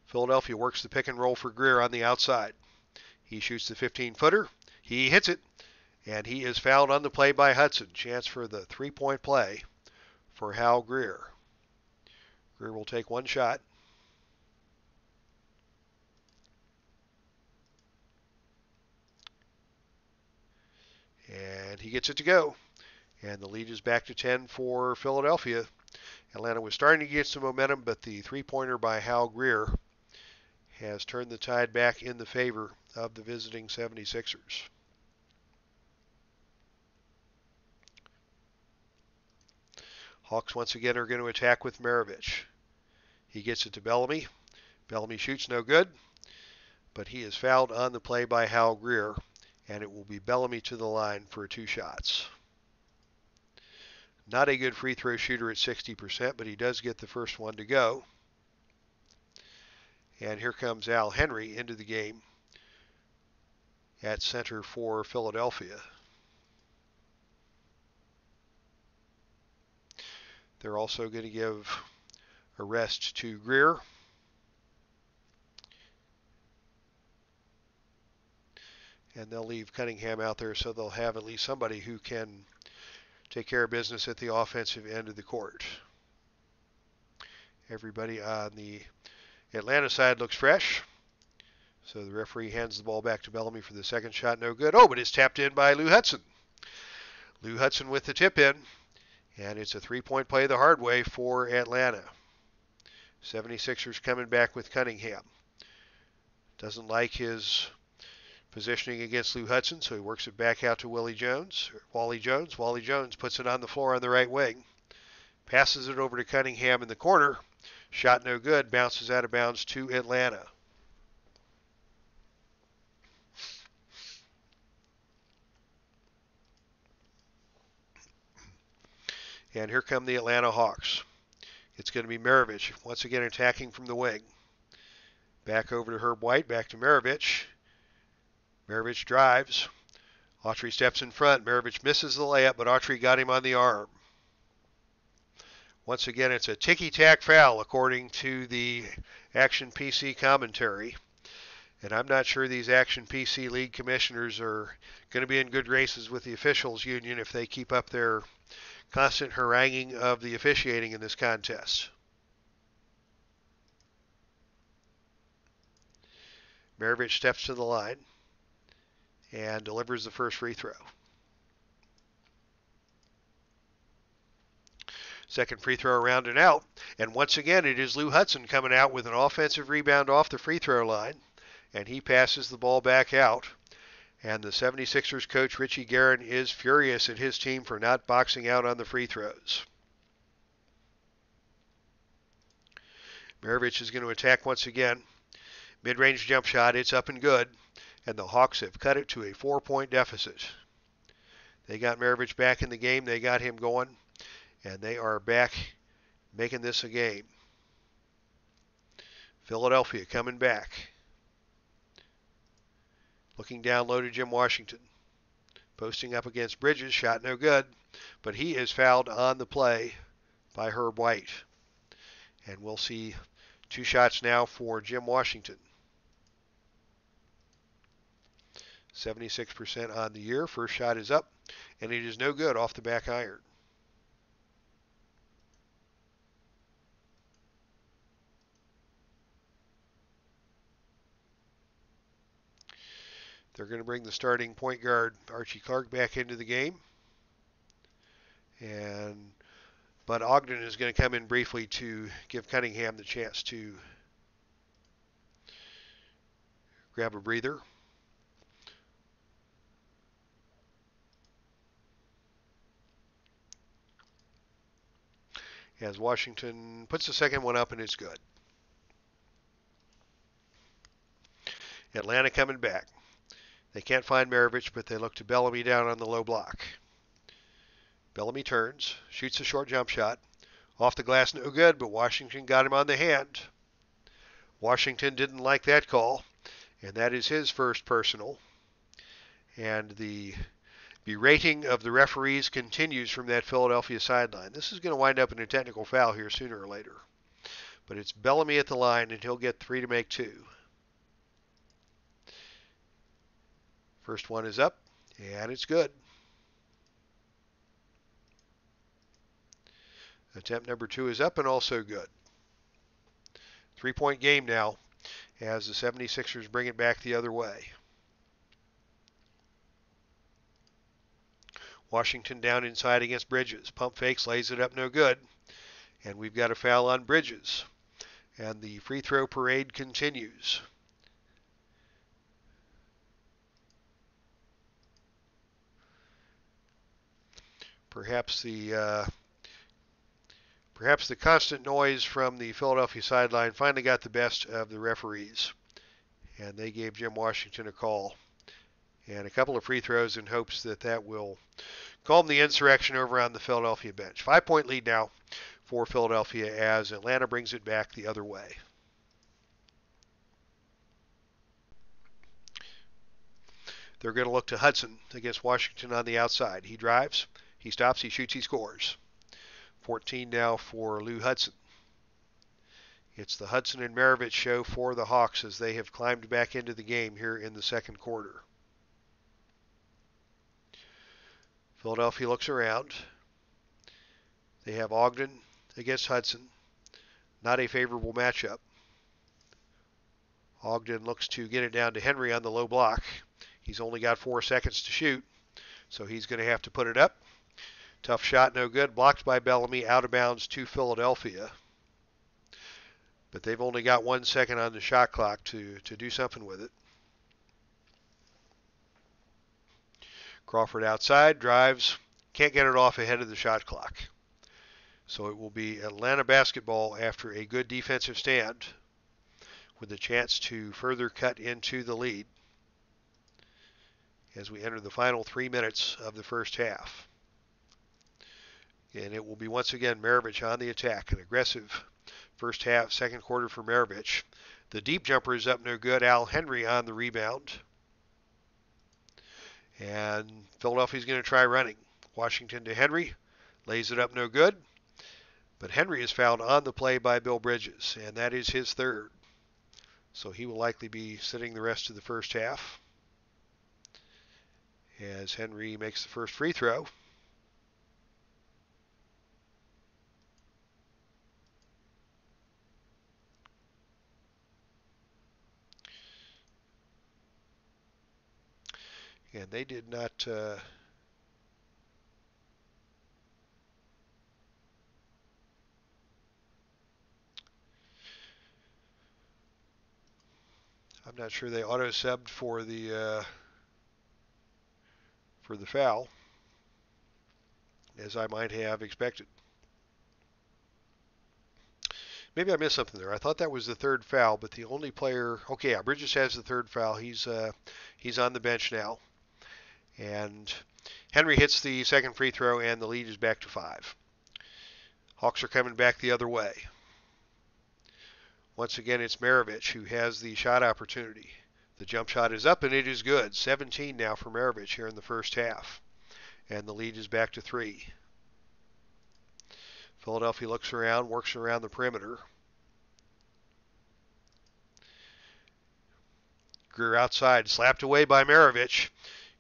Philadelphia works the pick and roll for Greer on the outside. He shoots the 15-footer. He hits it, and he is fouled on the play by Hudson. Chance for the three-point play for Hal Greer. Greer will take one shot. And he gets it to go. And the lead is back to 10 for Philadelphia. Atlanta was starting to get some momentum, but the three-pointer by Hal Greer has turned the tide back in the favor of the visiting 76ers. Hawks once again are going to attack with Maravich. He gets it to Bellamy. Bellamy shoots no good, but he is fouled on the play by Hal Greer, and it will be Bellamy to the line for 2 shots. Not a good free throw shooter at 60%, but he does get the first one to go. And here comes Al Henry into the game at center for Philadelphia. They're also going to give a rest to Greer. And they'll leave Cunningham out there so they'll have at least somebody who can take care of business at the offensive end of the court. Everybody on the Atlanta side looks fresh. So the referee hands the ball back to Bellamy for the second shot. No good. Oh, but it's tapped in by Lou Hudson. Lou Hudson with the tip in. And it's a three-point play the hard way for Atlanta. 76ers coming back with Cunningham. Doesn't like his positioning against Lou Hudson, so he works it back out to Wally Jones. Wally Jones puts it on the floor on the right wing. Passes it over to Cunningham in the corner. Shot no good. Bounces out of bounds to Atlanta. And here come the Atlanta Hawks. It's going to be Maravich once again attacking from the wing. Back over to Herb White. Back to Maravich. Maravich drives. Autry steps in front. Maravich misses the layup, but Autry got him on the arm. Once again, it's a ticky-tack foul according to the Action PC commentary. And I'm not sure these Action PC league commissioners are going to be in good graces with the officials union if they keep up their constant haranguing of the officiating in this contest. Maravich steps to the line and delivers the first free throw. Second free throw around and out. And once again, it is Lou Hudson coming out with an offensive rebound off the free throw line. And he passes the ball back out. And the 76ers coach, Richie Guerin, is furious at his team for not boxing out on the free throws. Maravich is going to attack once again. Mid-range jump shot, it's up and good. And the Hawks have cut it to a 4-point deficit. They got Maravich back in the game. They got him going. And they are back making this a game. Philadelphia coming back. Looking down low to Jim Washington. Posting up against Bridges. Shot no good. But he is fouled on the play by Herb White. And we'll see 2 shots now for Jim Washington. 76% on the year. First shot is up, and it is no good off the back iron. They're going to bring the starting point guard, Archie Clark, back into the game. But Ogden is going to come in briefly to give Cunningham the chance to grab a breather. As Washington puts the second one up, and it's good. Atlanta coming back. They can't find Maravich, but they look to Bellamy down on the low block. Bellamy turns, shoots a short jump shot. Off the glass, no good, but Washington got him on the hand. Washington didn't like that call, and that is his first personal. And the berating of the referees continues from that Philadelphia sideline. This is going to wind up in a technical foul here sooner or later. But it's Bellamy at the line, and he'll get 3 to make 2. First one is up, and it's good. Attempt number 2 is up and also good. 3-point game now as the 76ers bring it back the other way. Washington down inside against Bridges. Pump fakes, lays it up, no good. And we've got a foul on Bridges. And the free throw parade continues. Perhaps the constant noise from the Philadelphia sideline finally got the best of the referees. And they gave Jim Washington a call. And a couple of free throws in hopes that that will calm the insurrection over on the Philadelphia bench. 5-point lead now for Philadelphia as Atlanta brings it back the other way. They're going to look to Hudson against Washington on the outside. He drives, he stops, he shoots, he scores. 14 now for Lou Hudson. It's the Hudson and Maravich show for the Hawks as they have climbed back into the game here in the second quarter. Philadelphia looks around. They have Ogden against Hudson. Not a favorable matchup. Ogden looks to get it down to Henry on the low block. He's only got 4 seconds to shoot, so he's going to have to put it up. Tough shot, no good. Blocked by Bellamy, out of bounds to Philadelphia. But they've only got 1 second on the shot clock to do something with it. Crawford outside, drives, can't get it off ahead of the shot clock. So it will be Atlanta basketball after a good defensive stand with a chance to further cut into the lead as we enter the final 3 minutes of the first half. And it will be once again Maravich on the attack. An aggressive first half, second quarter for Maravich. The deep jumper is up, no good. Al Henry on the rebound. And Philadelphia's going to try running. Washington to Henry. Lays it up, no good. But Henry is fouled on the play by Bill Bridges, and that is his third. So he will likely be sitting the rest of the first half as Henry makes the first free throw. And they did not I'm not sure they auto-subbed for the foul, as I might have expected. Maybe I missed something there. I thought that was the third foul, but the only player... Okay, yeah, Bridges has the third foul. He's on the bench now. And Henry hits the second free throw, and the lead is back to 5. Hawks are coming back the other way. Once again, it's Maravich who has the shot opportunity. The jump shot is up, and it is good. 17 now for Maravich here in the first half. And the lead is back to 3. Philadelphia looks around, works around the perimeter. Greer outside, slapped away by Maravich.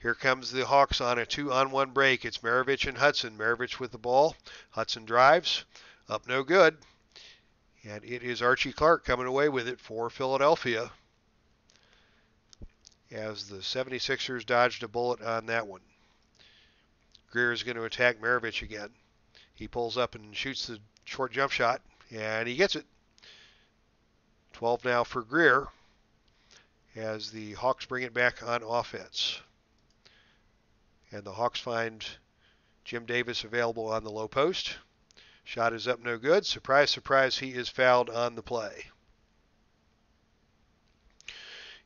Here comes the Hawks on a 2-on-1 break. It's Maravich and Hudson. Maravich with the ball. Hudson drives. Up no good. And it is Archie Clark coming away with it for Philadelphia, as the 76ers dodged a bullet on that one. Greer is going to attack Maravich again. He pulls up and shoots the short jump shot, and he gets it. 12 now for Greer, as the Hawks bring it back on offense. And the Hawks find Jim Davis available on the low post. Shot is up no good. Surprise, surprise, he is fouled on the play.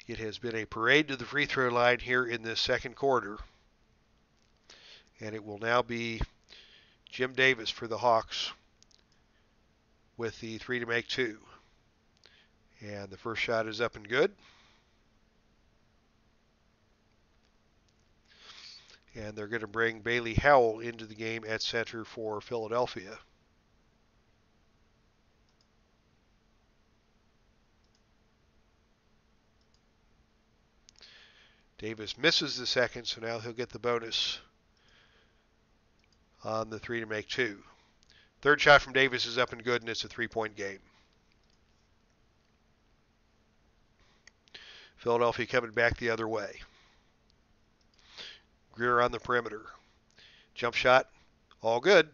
It has been a parade to the free throw line here in this second quarter. And it will now be Jim Davis for the Hawks with the 3 to make 2. And the first shot is up and good. And they're going to bring Bailey Howell into the game at center for Philadelphia. Davis misses the second, so now he'll get the bonus on the 3 to make 2. Third shot from Davis is up and good, and it's a 3-point game. Philadelphia coming back the other way. Greer on the perimeter. Jump shot, all good.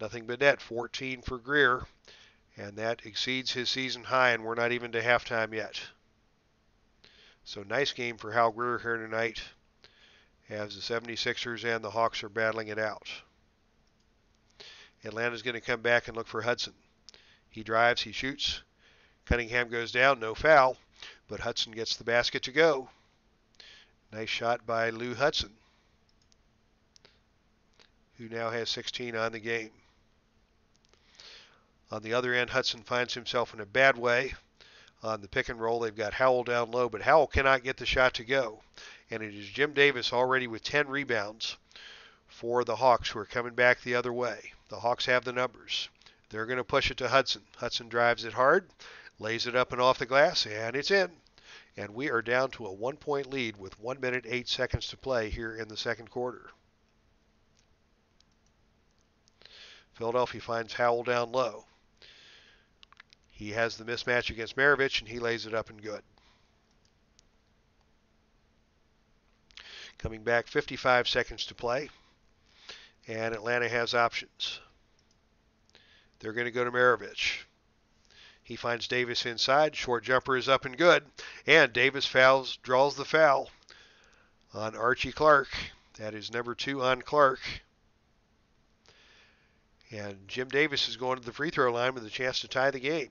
Nothing but net, 14 for Greer, and that exceeds his season high, and we're not even to halftime yet. So nice game for Hal Greer here tonight, as the 76ers and the Hawks are battling it out. Atlanta's going to come back and look for Hudson. He drives, he shoots. Cunningham goes down, no foul, but Hudson gets the basket to go. Nice shot by Lou Hudson, who now has 16 on the game. On the other end, Hudson finds himself in a bad way. On the pick and roll, they've got Howell down low, but Howell cannot get the shot to go. And it is Jim Davis already with 10 rebounds for the Hawks, who are coming back the other way. The Hawks have the numbers. They're going to push it to Hudson. Hudson drives it hard, lays it up and off the glass, and it's in. And we are down to a 1-point lead with 1 minute, 8 seconds to play here in the second quarter. Philadelphia finds Howell down low. He has the mismatch against Maravich, and he lays it up and good. Coming back, 55 seconds to play, and Atlanta has options. They're going to go to Maravich. He finds Davis inside. Short jumper is up and good, and Davis draws the foul on Archie Clark. That is number 2 on Clark. And Jim Davis is going to the free throw line with a chance to tie the game.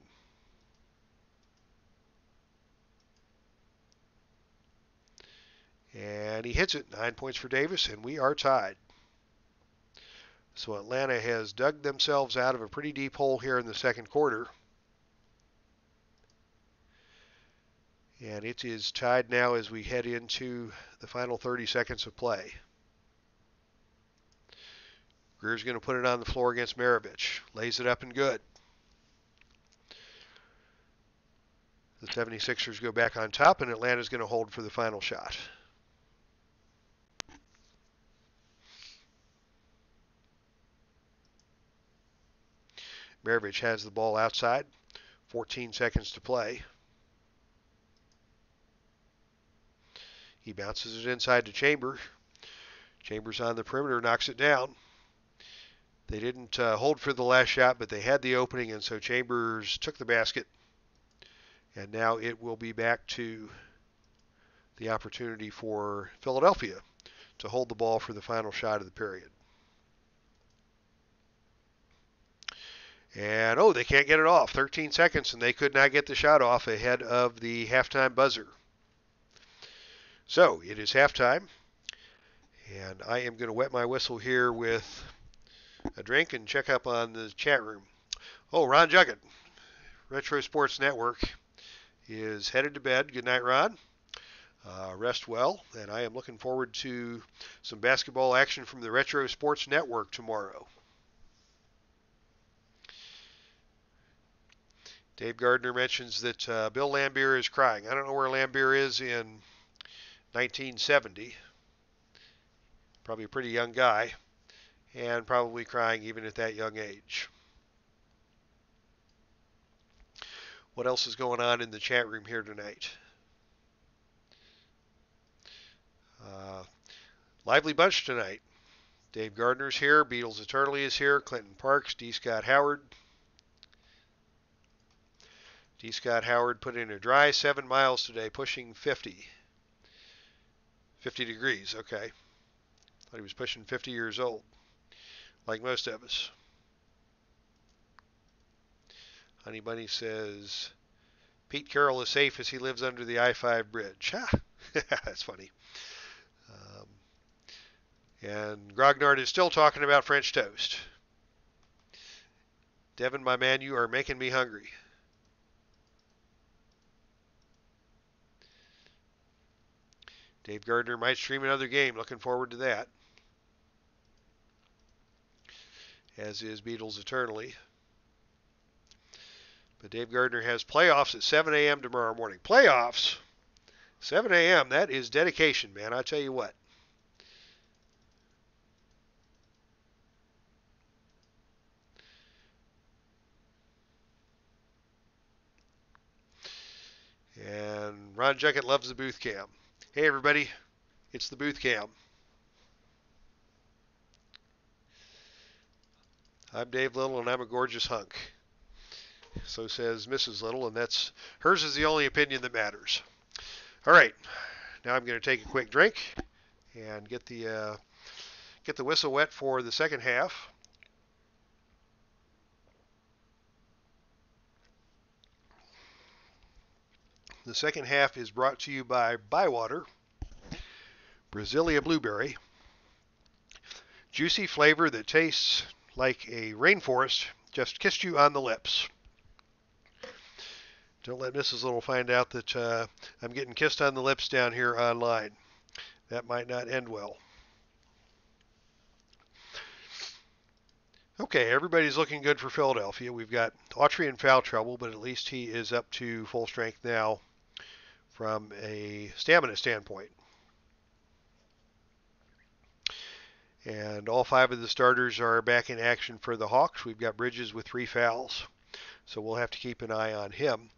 And he hits it. 9 points for Davis, and we are tied. So Atlanta has dug themselves out of a pretty deep hole here in the second quarter. And it is tied now as we head into the final 30 seconds of play. Greer's going to put it on the floor against Maravich. Lays it up and good. The 76ers go back on top, and Atlanta's going to hold for the final shot. Maravich has the ball outside. 14 seconds to play. He bounces it inside to Chambers. Chambers on the perimeter, knocks it down. They didn't hold for the last shot, but they had the opening, and so Chambers took the basket. And now it will be back to the opportunity for Philadelphia to hold the ball for the final shot of the period. And, they can't get it off. 13 seconds, and they could not get the shot off ahead of the halftime buzzer. So, it is halftime, and I am going to wet my whistle here with a drink and check up on the chat room. Ron Juggett, Retro Sports Network, is headed to bed. Good night, Ron. Rest well, and I am looking forward to some basketball action from the Retro Sports Network tomorrow. Dave Gardner mentions that Bill Laimbeer is crying. I don't know where Laimbeer is in 1970. Probably a pretty young guy, and probably crying even at that young age. What else is going on in the chat room here tonight? Lively bunch tonight. Dave Gardner's here. Beatles Eternally is here. Clinton Parks. D. Scott Howard. D. Scott Howard put in a dry 7 miles today, pushing 50. 50 degrees, okay. Thought he was pushing 50 years old, like most of us. Honey Bunny says, Pete Carroll is safe as he lives under the I-5 bridge. Ha! That's funny. And Grognard is still talking about French toast. Devin, my man, you are making me hungry. Dave Gardner might stream another game. Looking forward to that. As is Beatles Eternally. But Dave Gardner has playoffs at 7 a.m. tomorrow morning. Playoffs? 7 a.m. That is dedication, man. I tell you what. And Ron Junkett loves the booth cam. Hey, everybody. It's the booth cam. I'm Dave Little, and I'm a gorgeous hunk. So says Mrs. Little, and that's hers is the only opinion that matters. All right, now I'm going to take a quick drink and get the whistle wet for the second half. The second half is brought to you by Bywater, Brasilia Blueberry. Juicy flavor that tastes like a rainforest just kissed you on the lips. Don't let Mrs. Little find out that I'm getting kissed on the lips down here online. That might not end well. Okay, everybody's looking good for Philadelphia. We've got Autry in foul trouble, but at least he is up to full strength now from a stamina standpoint. And all 5 of the starters are back in action for the Hawks. We've got Bridges with 3 fouls, so we'll have to keep an eye on him.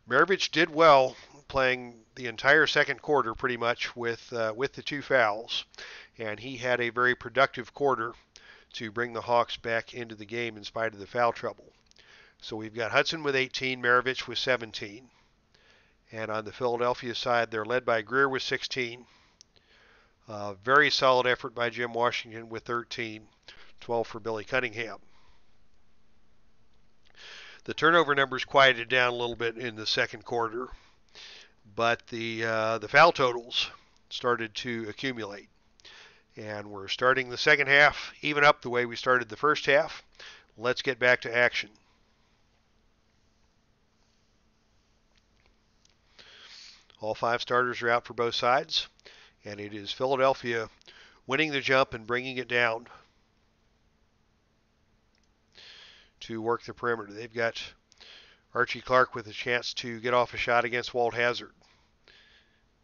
Maravich did well playing the entire second quarter pretty much with the 2 fouls, and he had a very productive quarter to bring the Hawks back into the game in spite of the foul trouble. So we've got Hudson with 18, Maravich with 17. And on the Philadelphia side, they're led by Greer with 16. Very solid effort by Jim Washington with 13, 12 for Billy Cunningham. The turnover numbers quieted down a little bit in the second quarter, but the foul totals started to accumulate. And we're starting the second half even up the way we started the first half. Let's get back to action. All 5 starters are out for both sides, and it is Philadelphia winning the jump and bringing it down to work the perimeter. They've got Archie Clark with a chance to get off a shot against Walt Hazzard.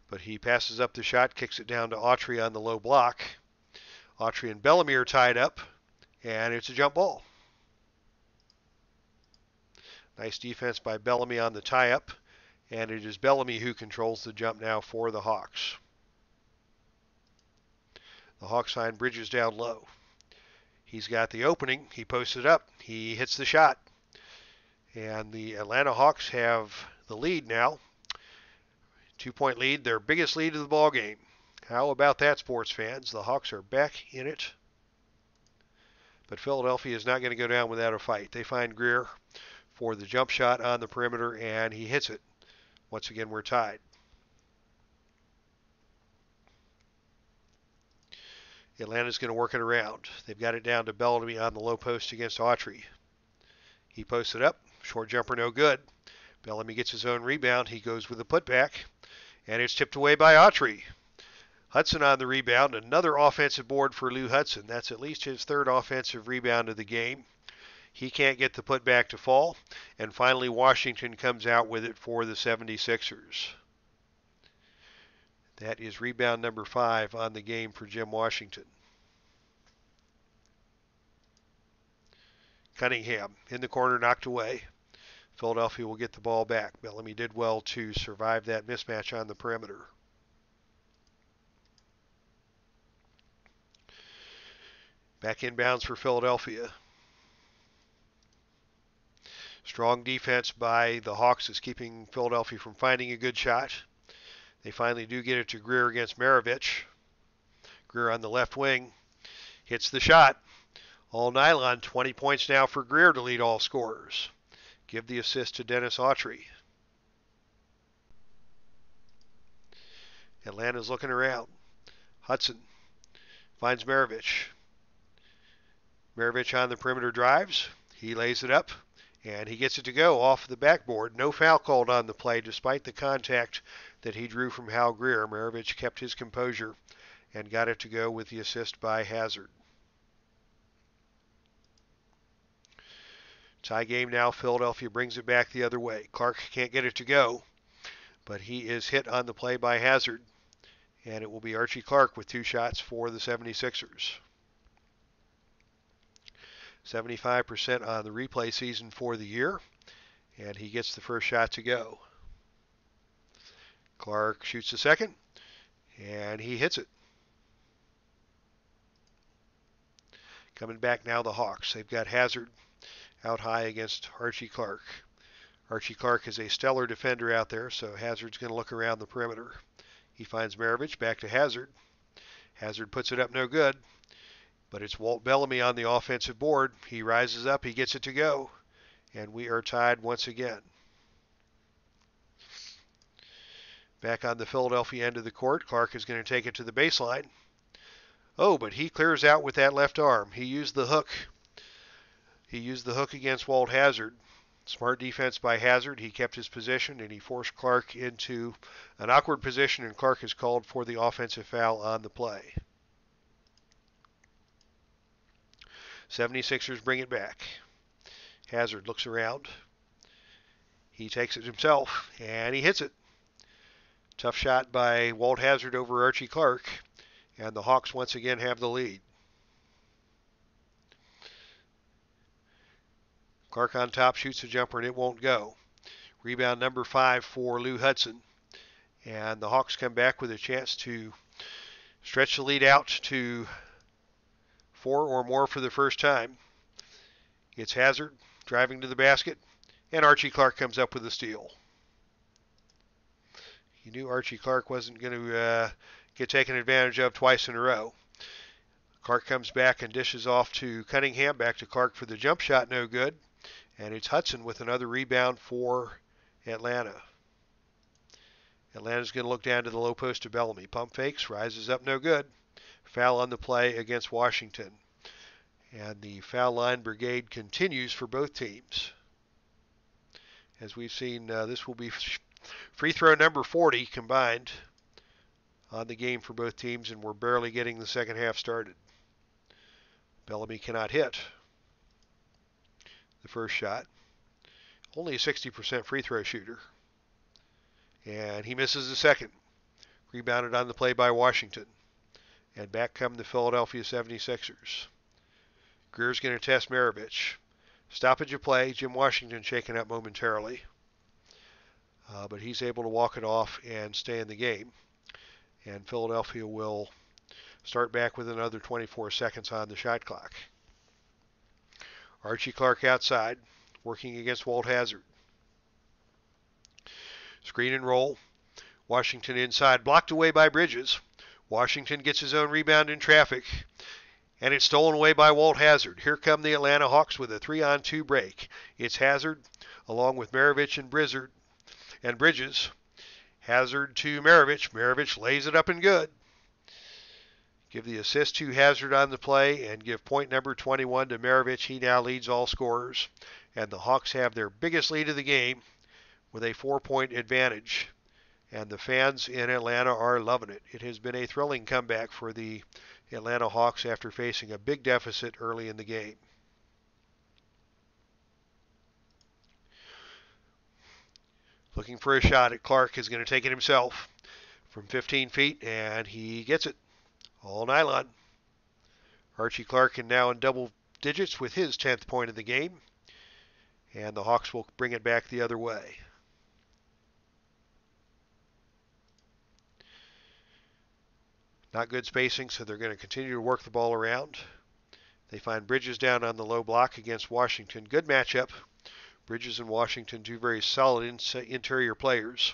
But he passes up the shot, kicks it down to Autry on the low block. Autry and Bellamy are tied up, and it's a jump ball. Nice defense by Bellamy on the tie-up, and it is Bellamy who controls the jump now for the Hawks. The Hawks find Bridges down low. He's got the opening. He posts it up. He hits the shot. And the Atlanta Hawks have the lead now. 2-point lead, their biggest lead of the ball game. How about that, sports fans? The Hawks are back in it. But Philadelphia is not going to go down without a fight. They find Greer for the jump shot on the perimeter, and he hits it. Once again, we're tied. Atlanta's going to work it around. They've got it down to Bellamy on the low post against Autry. He posts it up. Short jumper, no good. Bellamy gets his own rebound. He goes with a putback, and it's tipped away by Autry. Hudson on the rebound. Another offensive board for Lou Hudson. That's at least his 3rd offensive rebound of the game. He can't get the putback to fall, and finally Washington comes out with it for the 76ers. That is rebound number 5 on the game for Jim Washington. Cunningham in the corner, knocked away. Philadelphia will get the ball back. Bellamy did well to survive that mismatch on the perimeter. Back inbounds for Philadelphia. Strong defense by the Hawks is keeping Philadelphia from finding a good shot. They finally do get it to Greer against Maravich. Greer on the left wing hits the shot. All nylon, 20 points now for Greer to lead all scorers. Give the assist to Dennis Autry. Atlanta's looking around. Hudson finds Maravich. Maravich on the perimeter drives. He lays it up, and he gets it to go off the backboard. No foul called on the play, despite the contact that he drew from Hal Greer. Maravich kept his composure and got it to go with the assist by Hazard. Tie game now. Philadelphia brings it back the other way. Clark can't get it to go, but he is hit on the play by Hazard, and it will be Archie Clark with 2 shots for the 76ers. 75% on the replay season for the year, and he gets the first shot to go. Clark shoots the second, and he hits it. Coming back now, the Hawks. They've got Hazard out high against Archie Clark. Archie Clark is a stellar defender out there, so Hazard's going to look around the perimeter. He finds Maravich, back to Hazard. Hazard puts it up, no good. But it's Walt Bellamy on the offensive board. He rises up, he gets it to go, and we are tied once again. Back on the Philadelphia end of the court, Clark is going to take it to the baseline. Oh, but he clears out with that left arm. He used the hook. He used the hook against Walt Hazard. Smart defense by Hazard. He kept his position, and he forced Clark into an awkward position, and Clark is called for the offensive foul on the play. 76ers bring it back. Hazard looks around. He takes it himself, and he hits it. Tough shot by Walt Hazard over Archie Clark, and the Hawks once again have the lead. Clark on top, shoots a jumper, and it won't go. Rebound number 5 for Lou Hudson. And the Hawks come back with a chance to stretch the lead out to 4 or more for the first time. It's Hazard driving to the basket, and Archie Clark comes up with a steal. You knew Archie Clark wasn't going to get taken advantage of twice in a row. Clark comes back and dishes off to Cunningham, back to Clark for the jump shot, no good. And it's Hudson with another rebound for Atlanta. Atlanta's going to look down to the low post of Bellamy. Pump fakes, rises up, no good. Foul on the play against Washington. And the foul line brigade continues for both teams. As we've seen, this will be free throw number 40 combined on the game for both teams, and we're barely getting the second half started. Bellamy cannot hit the first shot. Only a 60% free throw shooter. And he misses the second. Rebounded on the play by Washington. And back come the Philadelphia 76ers. Greer's going to test Maravich. Stoppage of play. Jim Washington shaken up momentarily. But he's able to walk it off and stay in the game. And Philadelphia will start back with another 24 seconds on the shot clock. Archie Clark outside, working against Walt Hazard. Screen and roll. Washington inside, blocked away by Bridges. Washington gets his own rebound in traffic, and it's stolen away by Walt Hazard. Here come the Atlanta Hawks with a 3-on-2 break. It's Hazard along with Maravich and Bridges. Hazard to Maravich. Maravich lays it up and good. Give the assist to Hazard on the play and give point number 21 to Maravich. He now leads all scorers. And the Hawks have their biggest lead of the game with a 4-point advantage. And the fans in Atlanta are loving it. It has been a thrilling comeback for the Atlanta Hawks after facing a big deficit early in the game. Looking for a shot at Clark, is going to take it himself from 15 feet, and he gets it. All nylon. Archie Clark now in double digits with his 10th point of the game, and the Hawks will bring it back the other way. Not good spacing, so they're going to continue to work the ball around. They find Bridges down on the low block against Washington. Good matchup. Bridges and Washington, two very solid interior players.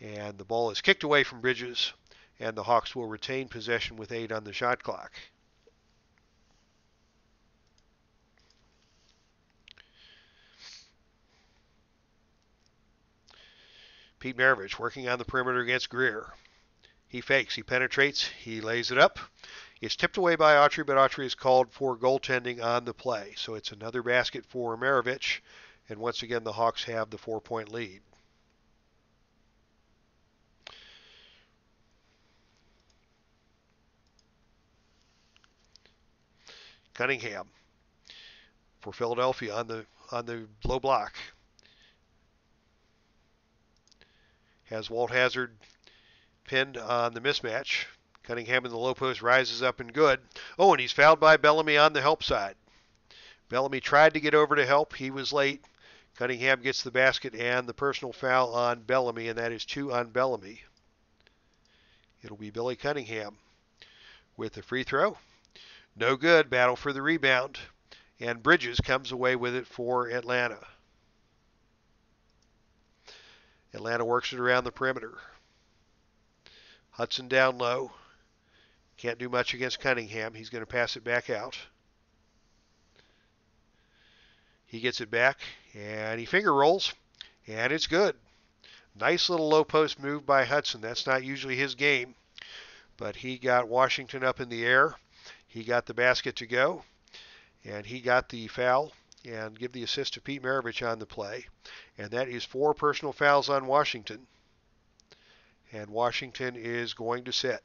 And the ball is kicked away from Bridges, and the Hawks will retain possession with 8 on the shot clock. Pete Maravich working on the perimeter against Greer. He fakes, he penetrates, he lays it up. It's tipped away by Autry, but Autry is called for goaltending on the play. So it's another basket for Maravich, and once again the Hawks have the 4-point lead. Cunningham for Philadelphia on the low block. Has Walt Hazzard pinned on the mismatch. Cunningham in the low post rises up and good. Oh, and he's fouled by Bellamy on the help side. Bellamy tried to get over to help. He was late. Cunningham gets the basket and the personal foul on Bellamy, and that is 2 on Bellamy. It'll be Billy Cunningham with the free throw. No good. Battle for the rebound. And Bridges comes away with it for Atlanta. Atlanta works it around the perimeter. Hudson down low. Can't do much against Cunningham. He's going to pass it back out. He gets it back, and he finger rolls, and it's good. Nice little low post move by Hudson. That's not usually his game, but he got Washington up in the air. He got the basket to go, and he got the foul and give the assist to Pete Maravich on the play. And that is 4 personal fouls on Washington. And Washington is going to sit.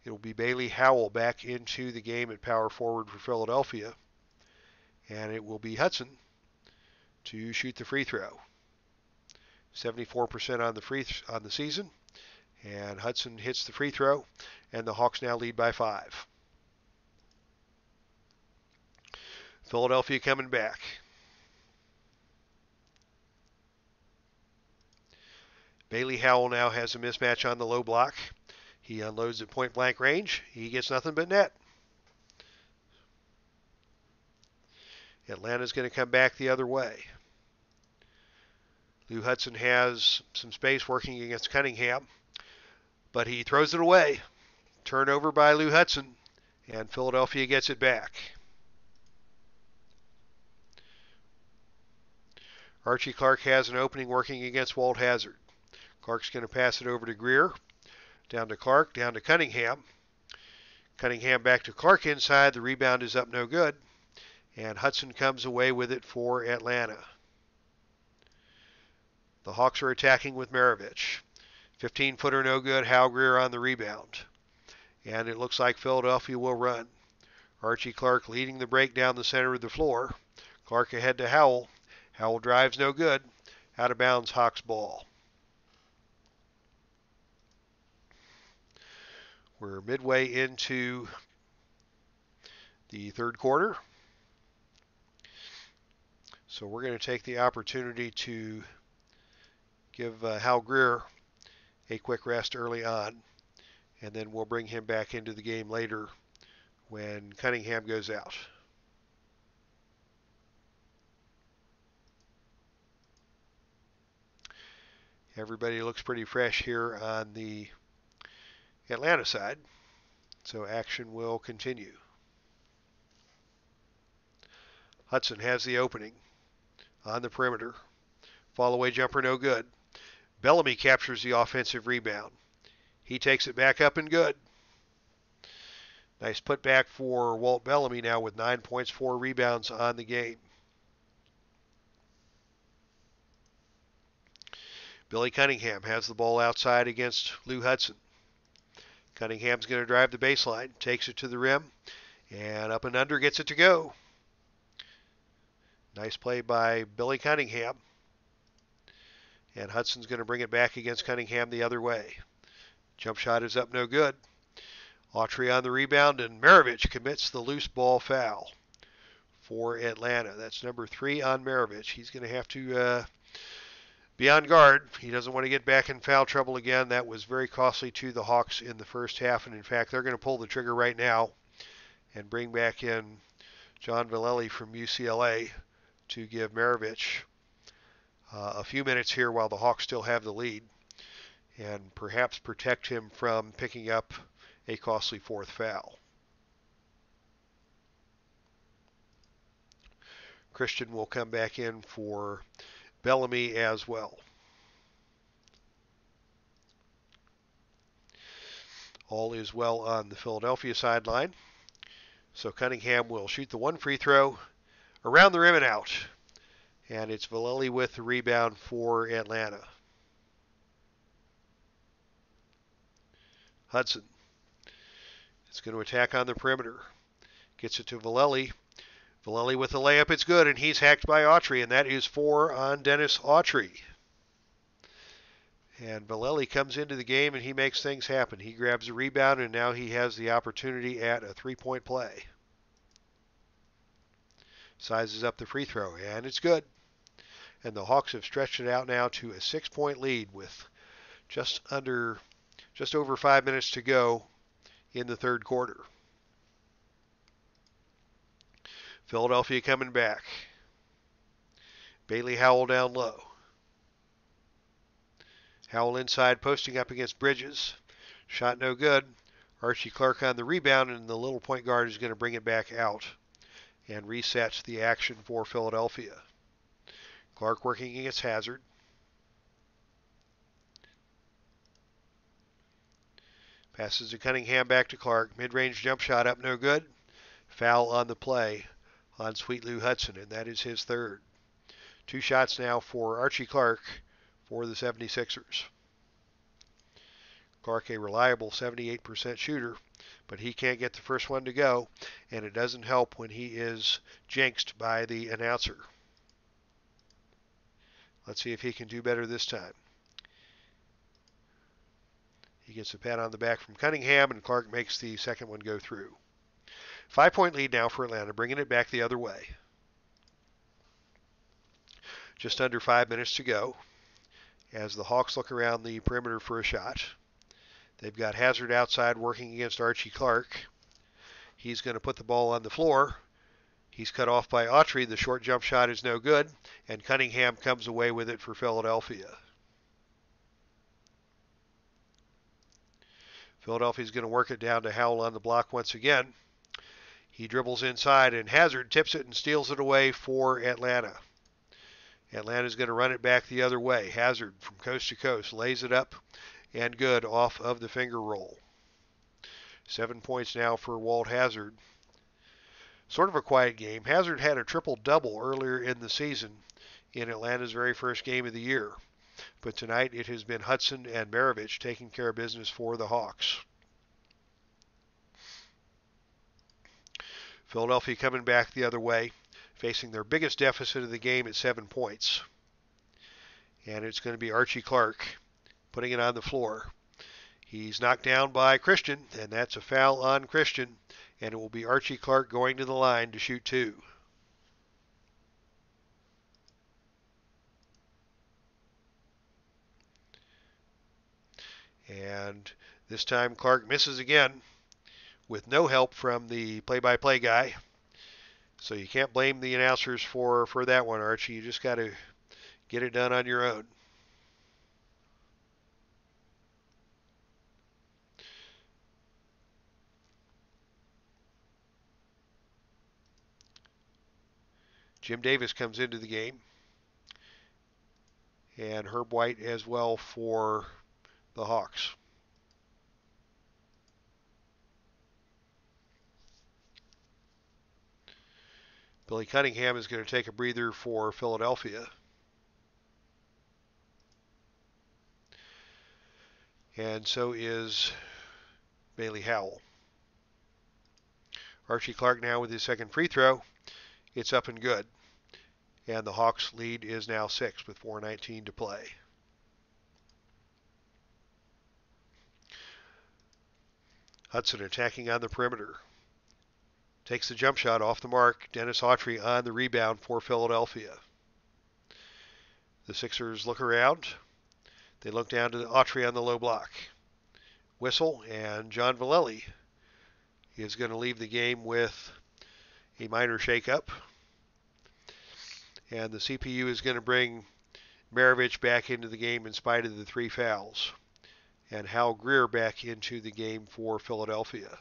It will be Bailey Howell back into the game at power forward for Philadelphia. And it will be Hudson to shoot the free throw. 74% on the season. And Hudson hits the free throw. And the Hawks now lead by 5. Philadelphia coming back. Bailey Howell now has a mismatch on the low block. He unloads at point blank range. He gets nothing but net. Atlanta's going to come back the other way. Lou Hudson has some space working against Cunningham, but he throws it away. Turnover by Lou Hudson, and Philadelphia gets it back. Archie Clark has an opening working against Walt Hazzard. Clark's going to pass it over to Greer. Down to Clark, down to Cunningham. Cunningham back to Clark inside. The rebound is up no good. And Hudson comes away with it for Atlanta. The Hawks are attacking with Maravich. 15-footer no good. Hal Greer on the rebound. And it looks like Philadelphia will run. Archie Clark leading the break down the center of the floor. Clark ahead to Howell. Howell drives no good. Out of bounds, Hawks ball. We're midway into the third quarter. So we're going to take the opportunity to give Hal Greer a quick rest early on. And then we'll bring him back into the game later when Cunningham goes out. Everybody looks pretty fresh here on the Atlanta side, so action will continue. Hudson has the opening on the perimeter. Fall-away jumper no good. Bellamy captures the offensive rebound. He takes it back up and good. Nice putback for Walt Bellamy now with 9 points, 4 rebounds on the game. Billy Cunningham has the ball outside against Lou Hudson. Cunningham's going to drive the baseline, takes it to the rim, and up and under, gets it to go. Nice play by Billy Cunningham. And Hudson's going to bring it back against Cunningham the other way. Jump shot is up, no good. Autry on the rebound, and Maravich commits the loose ball foul for Atlanta. That's number 3 on Maravich. He's going to have to be on guard. He doesn't want to get back in foul trouble again. That was very costly to the Hawks in the first half, and in fact, they're going to pull the trigger right now and bring back in John Vallely from UCLA to give Maravich a few minutes here while the Hawks still have the lead, and perhaps protect him from picking up a costly 4th foul. Christian will come back in for Bellamy as well. All is well on the Philadelphia sideline. So Cunningham will shoot the 1 free throw around the rim and out. And it's Vallely with the rebound for Atlanta. Hudson is going to attack on the perimeter. Gets it to Vallely. Vallely with the layup, it's good, and he's hacked by Autry, and that is 4 on Dennis Autry. And Vallely comes into the game, and he makes things happen. He grabs a rebound, and now he has the opportunity at a 3-point play. Sizes up the free throw, and it's good. And the Hawks have stretched it out now to a 6-point lead with just over 5 minutes to go in the third quarter. Philadelphia coming back. Bailey Howell down low. Howell inside, posting up against Bridges. Shot no good. Archie Clark on the rebound, and the little point guard is going to bring it back out and resets the action for Philadelphia. Clark working against Hazard. Passes to Cunningham, back to Clark. Mid-range jump shot up, no good. Foul on the play on Sweet Lou Hudson, and that is his 3rd. 2 shots now for Archie Clark for the 76ers. Clark, a reliable 78% shooter, but he can't get the first one to go, and it doesn't help when he is jinxed by the announcer. Let's see if he can do better this time. He gets a pat on the back from Cunningham, and Clark makes the second one go through. 5-point lead now for Atlanta, bringing it back the other way. Just under 5 minutes to go as the Hawks look around the perimeter for a shot. They've got Hazard outside working against Archie Clark. He's going to put the ball on the floor. He's cut off by Autry. The short jump shot is no good, and Cunningham comes away with it for Philadelphia. Philadelphia's going to work it down to Howell on the block once again. He dribbles inside, and Hazard tips it and steals it away for Atlanta. Atlanta's going to run it back the other way. Hazard from coast to coast lays it up and good off of the finger roll. 7 points now for Walt Hazard. Sort of a quiet game. Hazard had a triple-double earlier in the season in Atlanta's very first game of the year. But tonight it has been Hudson and Maravich taking care of business for the Hawks. Philadelphia coming back the other way, facing their biggest deficit of the game at 7 points. And it's going to be Archie Clark putting it on the floor. He's knocked down by Christian, and that's a foul on Christian. And it will be Archie Clark going to the line to shoot 2. And this time Clark misses again with no help from the play-by-play guy. So you can't blame the announcers for that one, Archie. You just got to get it done on your own. Jim Davis comes into the game. And Herb White as well for the Hawks. Billy Cunningham is going to take a breather for Philadelphia. And so is Bailey Howell. Archie Clark now with his second free throw. It's up and good. And the Hawks lead is now 6 with 4:19 to play. Hudson attacking on the perimeter. Takes the jump shot off the mark. Dennis Autry on the rebound for Philadelphia. The Sixers look around. They look down to Autry on the low block. Whistle, and John Vallely is going to leave the game with a minor shakeup. And the CPU is going to bring Maravich back into the game in spite of the 3 fouls. And Hal Greer back into the game for Philadelphia.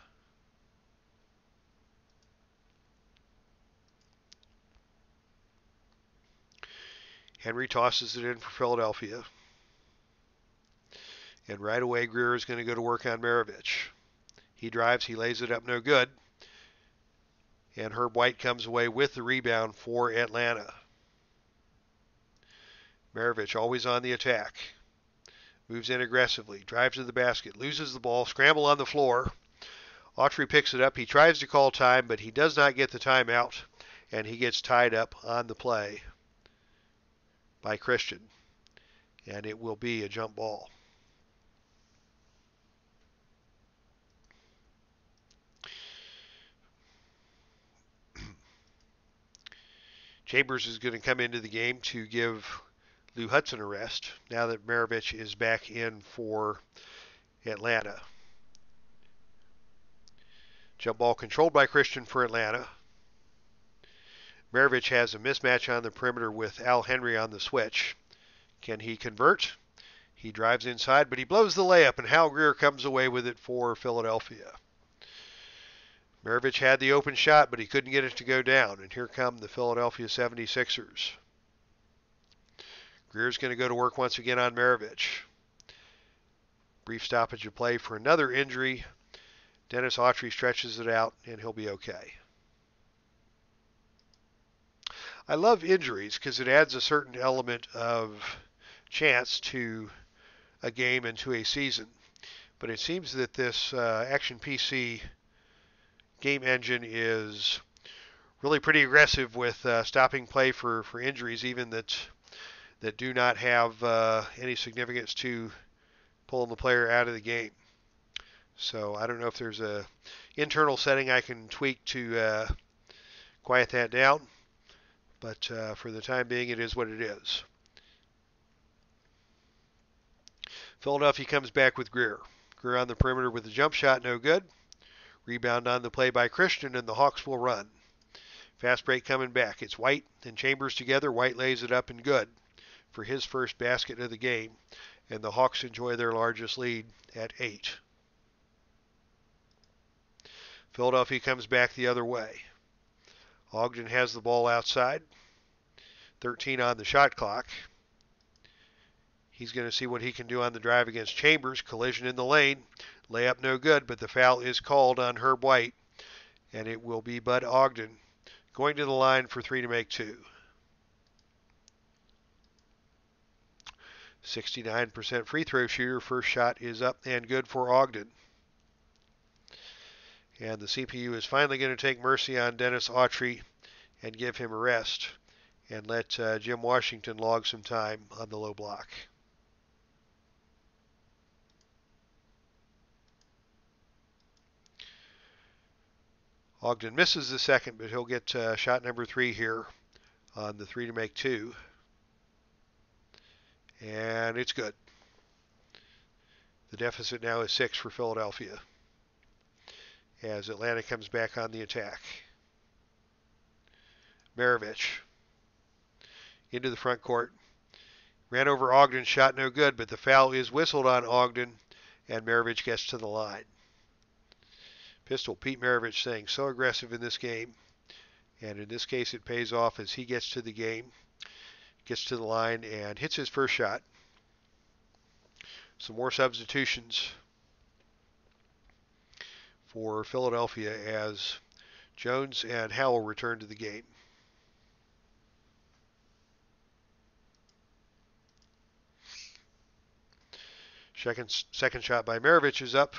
Henry tosses it in for Philadelphia. And right away, Greer is going to go to work on Maravich. He drives, he lays it up, no good. And Herb White comes away with the rebound for Atlanta. Maravich always on the attack. Moves in aggressively, drives to the basket, loses the ball, scramble on the floor. Autry picks it up. He tries to call time, but he does not get the timeout, and he gets tied up on the play by Christian. And it will be a jump ball. Chambers is going to come into the game to give Lou Hudson a rest now that Maravich is back in for Atlanta. Jump ball controlled by Christian for Atlanta. Maravich has a mismatch on the perimeter with Al Henry on the switch. Can he convert? He drives inside, but he blows the layup, and Hal Greer comes away with it for Philadelphia. Maravich had the open shot, but he couldn't get it to go down. And here come the Philadelphia 76ers. Greer's going to go to work once again on Maravich. Brief stoppage of play for another injury. Dennis Autry stretches it out, and he'll be okay. I love injuries because it adds a certain element of chance to a game and to a season. But it seems that this Action PC game engine is really pretty aggressive with stopping play for injuries, even that do not have any significance to pulling the player out of the game. So I don't know if there's a internal setting I can tweak to quiet that down, but for the time being, it is what it is. Philadelphia comes back with Greer. Greer on the perimeter with a jump shot, no good. Rebound on the play by Christian, and the Hawks will run. Fast break coming back. It's White and Chambers together. White lays it up and good for his first basket of the game, and the Hawks enjoy their largest lead at 8. Philadelphia comes back the other way. Ogden has the ball outside. 13 on the shot clock. He's going to see what he can do on the drive against Chambers. Collision in the lane. Layup no good, but the foul is called on Herb White, and it will be Bud Ogden going to the line for 3 to make 2. 69% free throw shooter. First shot is up and good for Ogden. And the CPU is finally going to take mercy on Dennis Autry and give him a rest and let Jim Washington log some time on the low block. Ogden misses the second, but he'll get shot number 3 here on the 3 to make 2. And it's good. The deficit now is 6 for Philadelphia as Atlanta comes back on the attack. Maravich into the front court. Ran over Ogden, shot no good, but the foul is whistled on Ogden, and Maravich gets to the line. Pistol Pete Maravich staying so aggressive in this game, and in this case it pays off as he gets to the game, gets to the line, and hits his first shot. Some more substitutions for Philadelphia as Jones and Howell return to the game. Second shot by Maravich is up,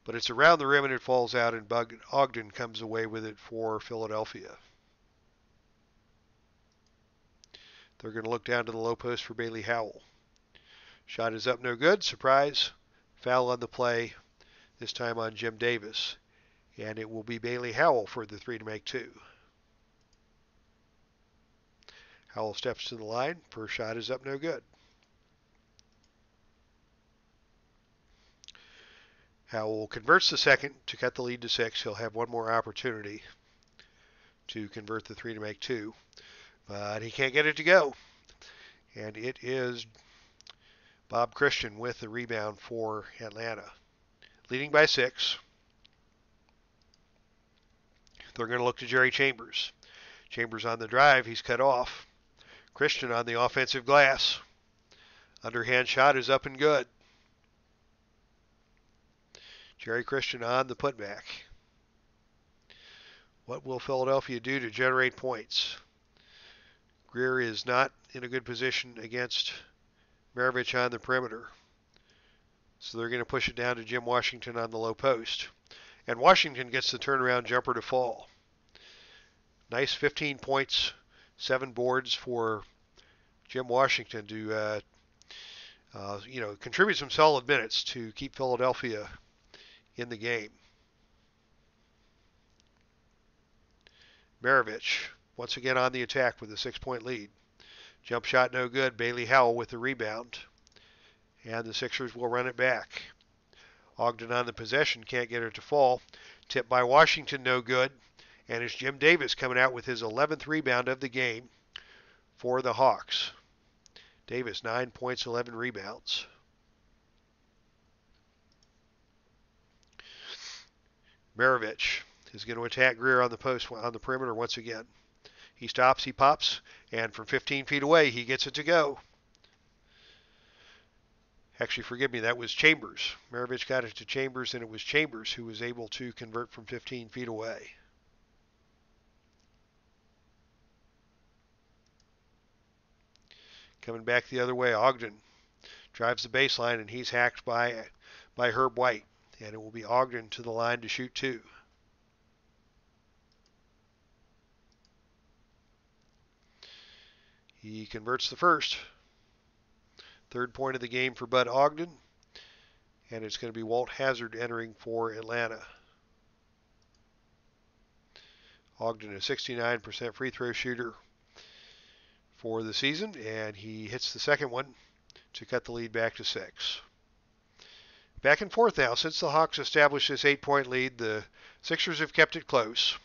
but it's around the rim and it falls out, and Ogden comes away with it for Philadelphia. They're going to look down to the low post for Bailey Howell. Shot is up, no good. Surprise. Foul on the play. this time on Jim Davis. And it will be Bailey Howell for the 3 to make 2. Howell steps to the line. First shot is up, no good. Howell converts the second to cut the lead to 6. He'll have one more opportunity to convert the 3 to make 2. But he can't get it to go. And it is Bob Christian with the rebound for Atlanta. Leading by 6. They're going to look to Jerry Chambers. Chambers on the drive. He's cut off. Christian on the offensive glass. Underhand shot is up and good. Jerry Christian on the putback. What will Philadelphia do to generate points? Greer is not in a good position against Maravich on the perimeter. So they're going to push it down to Jim Washington on the low post. And Washington gets the turnaround jumper to fall. Nice 15 points, 7 boards for Jim Washington to contribute some solid minutes to keep Philadelphia in the game. Maravich once again on the attack with a 6-point lead. Jump shot no good. Bailey Howell with the rebound. And the Sixers will run it back. Ogden on the possession, can't get it to fall. Tipped by Washington, no good. And it's Jim Davis coming out with his 11th rebound of the game for the Hawks. Davis, 9 points, 11 rebounds. Maravich is going to attack Greer on the post, on the perimeter once again. He stops, he pops, and from 15 feet away, he gets it to go. Actually, forgive me, that was Chambers. Maravich got it to Chambers, and it was Chambers who was able to convert from 15 feet away. Coming back the other way, Ogden drives the baseline, and he's hacked by Herb White. And it will be Ogden to the line to shoot 2. He converts the first. 3rd point of the game for Bud Ogden. And it's going to be Walt Hazzard entering for Atlanta. Ogden, a 69% free throw shooter for the season. And he hits the second one to cut the lead back to 6. Back and forth now. Since the Hawks established this 8-point lead, the Sixers have kept it close.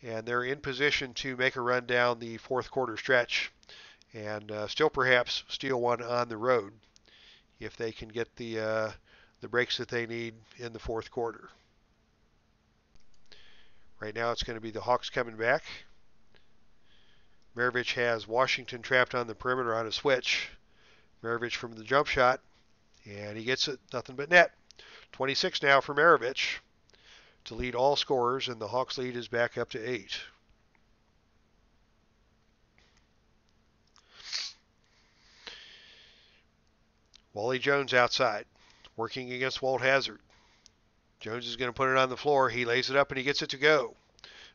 And they're in position to make a run down the 4th quarter stretch. And still perhaps steal one on the road if they can get the breaks that they need in the 4th quarter. Right now it's going to be the Hawks coming back. Maravich has Washington trapped on the perimeter on a switch. Maravich from the jump shot. And he gets it, nothing but net. 26 now for Maravich to lead all scorers, and the Hawks lead is back up to 8. Wally Jones outside, working against Walt Hazzard. Jones is going to put it on the floor. He lays it up and he gets it to go.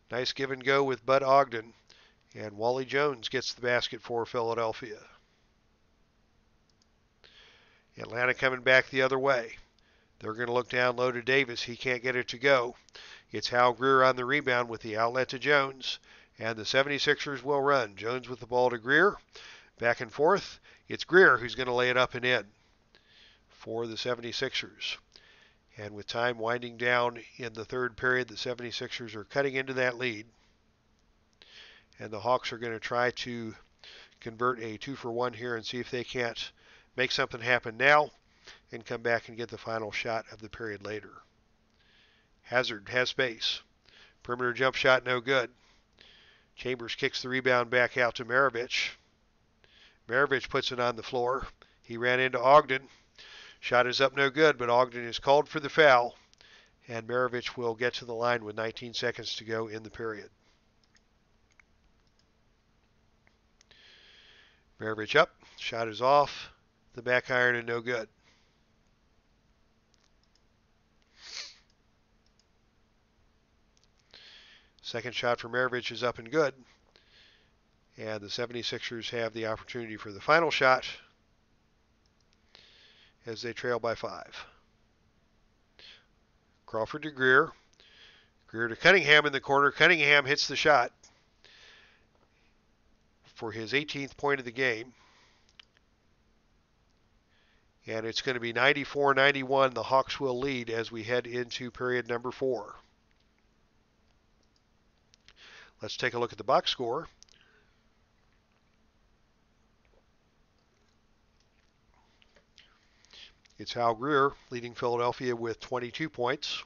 Nice give and go with Bud Ogden. And Wally Jones gets the basket for Philadelphia. Atlanta coming back the other way. They're going to look down low to Davis. He can't get it to go. It's Hal Greer on the rebound with the outlet to Jones. And the 76ers will run. Jones with the ball to Greer. Back and forth. It's Greer who's going to lay it up and in for the 76ers. And with time winding down in the 3rd period, the 76ers are cutting into that lead. And the Hawks are going to try to convert a 2-for-1 here and see if they can't make something happen now and come back and get the final shot of the period later. Hazzard has space. Perimeter jump shot no good. Chambers kicks the rebound back out to Maravich. Maravich puts it on the floor. He ran into Ogden. Shot is up no good, but Ogden is called for the foul. And Maravich will get to the line with 19 seconds to go in the period. Maravich up. Shot is off. The back iron and no good. Second shot for Maravich is up and good. And the 76ers have the opportunity for the final shot as they trail by 5. Crawford to Greer. Greer to Cunningham in the corner. Cunningham hits the shot for his 18th point of the game. And it's going to be 94-91. The Hawks will lead as we head into period number 4. Let's take a look at the box score. It's Hal Greer leading Philadelphia with 22 points,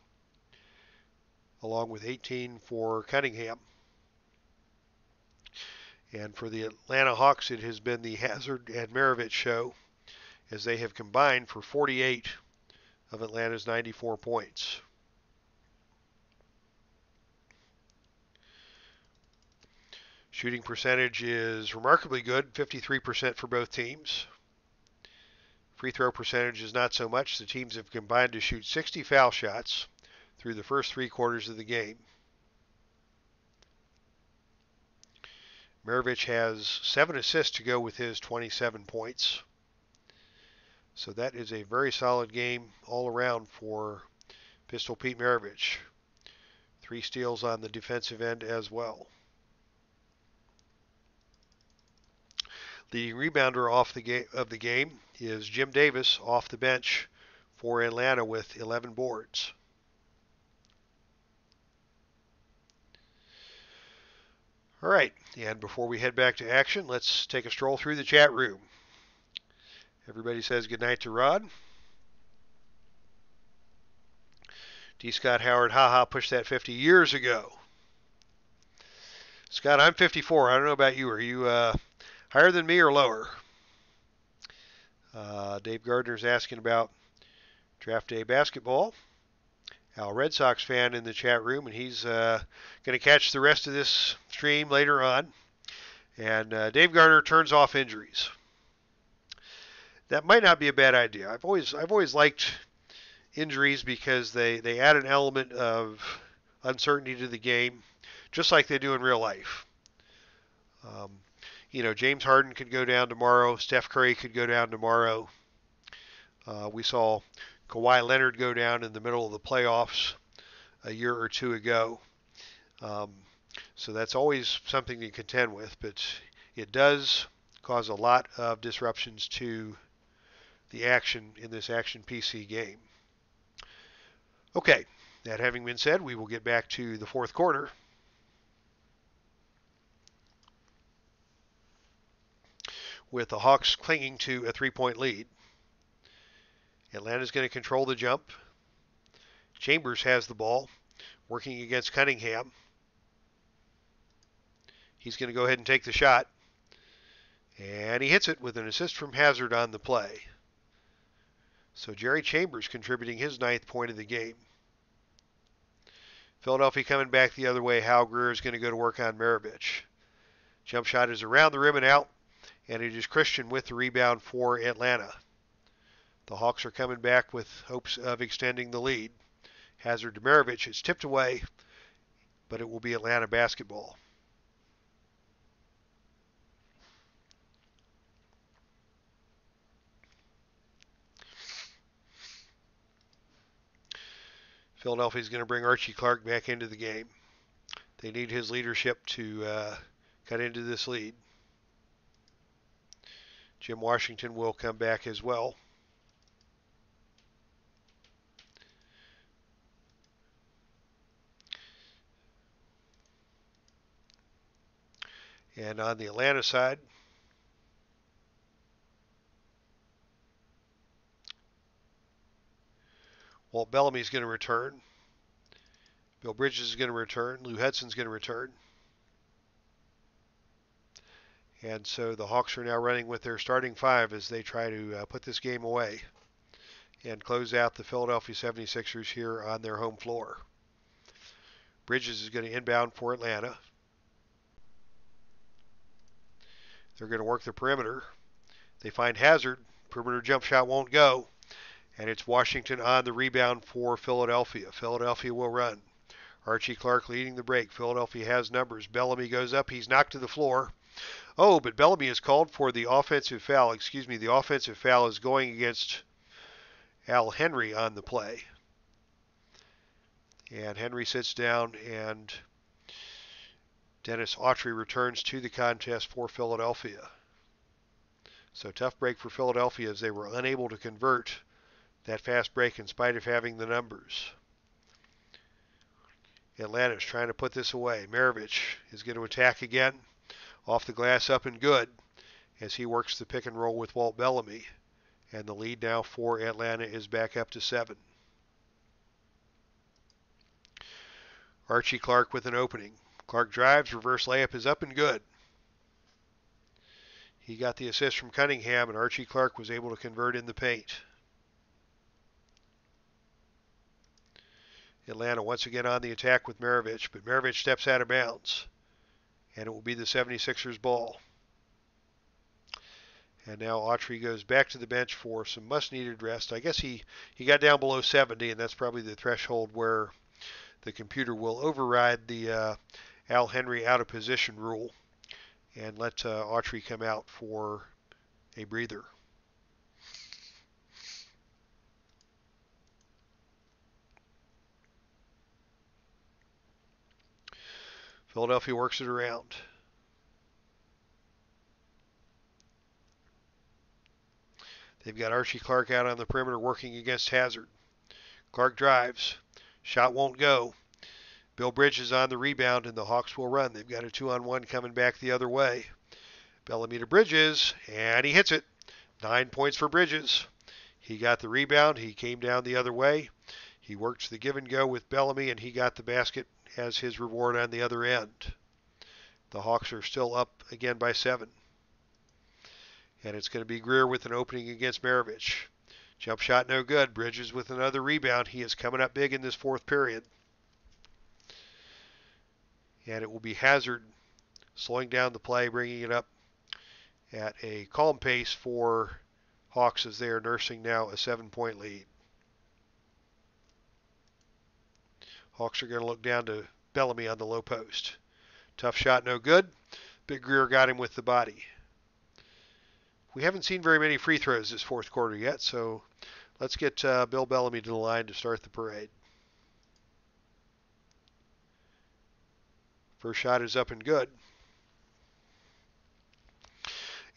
along with 18 for Cunningham. And for the Atlanta Hawks, it has been the Hazard and Maravich show, as they have combined for 48 of Atlanta's 94 points. Shooting percentage is remarkably good, 53% for both teams. Free throw percentage is not so much. The teams have combined to shoot 60 foul shots through the first 3 quarters of the game. Maravich has 7 assists to go with his 27 points. So that is a very solid game all around for Pistol Pete Maravich. 3 steals on the defensive end as well. Leading rebounder of the game is Jim Davis off the bench for Atlanta with 11 boards. All right, and before we head back to action, let's take a stroll through the chat room. Everybody says goodnight to Rod. D. Scott Howard, haha, pushed that 50 years ago. Scott, I'm 54. I don't know about you. Are you higher than me or lower? Dave Gardner's asking about draft day basketball. Al, Red Sox fan in the chat room, and he's going to catch the rest of this stream later on. And Dave Gardner turns off injuries. That might not be a bad idea. I've always liked injuries because they add an element of uncertainty to the game, just like they do in real life. James Harden could go down tomorrow. Steph Curry could go down tomorrow. We saw Kawhi Leonard go down in the middle of the playoffs a year or 2 ago. So that's always something to contend with, but it does cause a lot of disruptions to the action in this Action PC game. Okay, that having been said, we will get back to the 4th quarter. With the Hawks clinging to a 3-point lead. Atlanta's going to control the jump. Chambers has the ball, working against Cunningham. He's going to go ahead and take the shot. And he hits it with an assist from Hazard on the play. So Jerry Chambers contributing his 9th point of the game. Philadelphia coming back the other way. Hal Greer is going to go to work on Maravich. Jump shot is around the rim and out. And it is Christian with the rebound for Atlanta. The Hawks are coming back with hopes of extending the lead. Hazard to Maravich is tipped away, but it will be Atlanta basketball. Philadelphia is going to bring Archie Clark back into the game. They need his leadership to cut into this lead. Jim Washington will come back as well. And on the Atlanta side, Walt Bellamy is going to return. Bill Bridges is going to return. Lou Hudson's going to return. And so the Hawks are now running with their starting 5 as they try to put this game away and close out the Philadelphia 76ers here on their home floor. Bridges is going to inbound for Atlanta. They're going to work the perimeter. They find Hazard. Perimeter jump shot won't go. And it's Washington on the rebound for Philadelphia. Philadelphia will run. Archie Clark leading the break. Philadelphia has numbers. Bellamy goes up. He's knocked to the floor. Oh, but Bellamy is called for the offensive foul. Excuse me, the offensive foul is going against Al Henry on the play. And Henry sits down, and Dennis Autry returns to the contest for Philadelphia. So tough break for Philadelphia as they were unable to convert that fast break in spite of having the numbers. Atlanta's trying to put this away. Maravich is going to attack again. Off the glass, up and good, as he works the pick and roll with Walt Bellamy. And the lead now for Atlanta is back up to 7. Archie Clark with an opening. Clark drives, reverse layup is up and good. He got the assist from Cunningham, and Archie Clark was able to convert in the paint. Atlanta once again on the attack with Maravich, but Maravich steps out of bounds, and it will be the 76ers ball. And now Autry goes back to the bench for some much-needed rest. I guess he got down below 70, and that's probably the threshold where the computer will override the Al Henry out-of-position rule and let Autry come out for a breather. Philadelphia works it around. They've got Archie Clark out on the perimeter working against Hazard. Clark drives. Shot won't go. Bill Bridges on the rebound, and the Hawks will run. They've got a 2-on-1 coming back the other way. Bellamy to Bridges, and he hits it. 9 points for Bridges. He got the rebound. He came down the other way. He worked the give and go with Bellamy, and he got the basket as his reward on the other end. The Hawks are still up again by 7. And it's going to be Greer with an opening against Maravich. Jump shot no good. Bridges with another rebound. He is coming up big in this fourth period. And it will be Hazard slowing down the play, bringing it up at a calm pace for Hawks as they are nursing now a 7-point lead. Hawks are going to look down to Bellamy on the low post. Tough shot, no good. Big Greer got him with the body. We haven't seen very many free throws this fourth quarter yet, so let's get Bill Bellamy to the line to start the parade. First shot is up and good.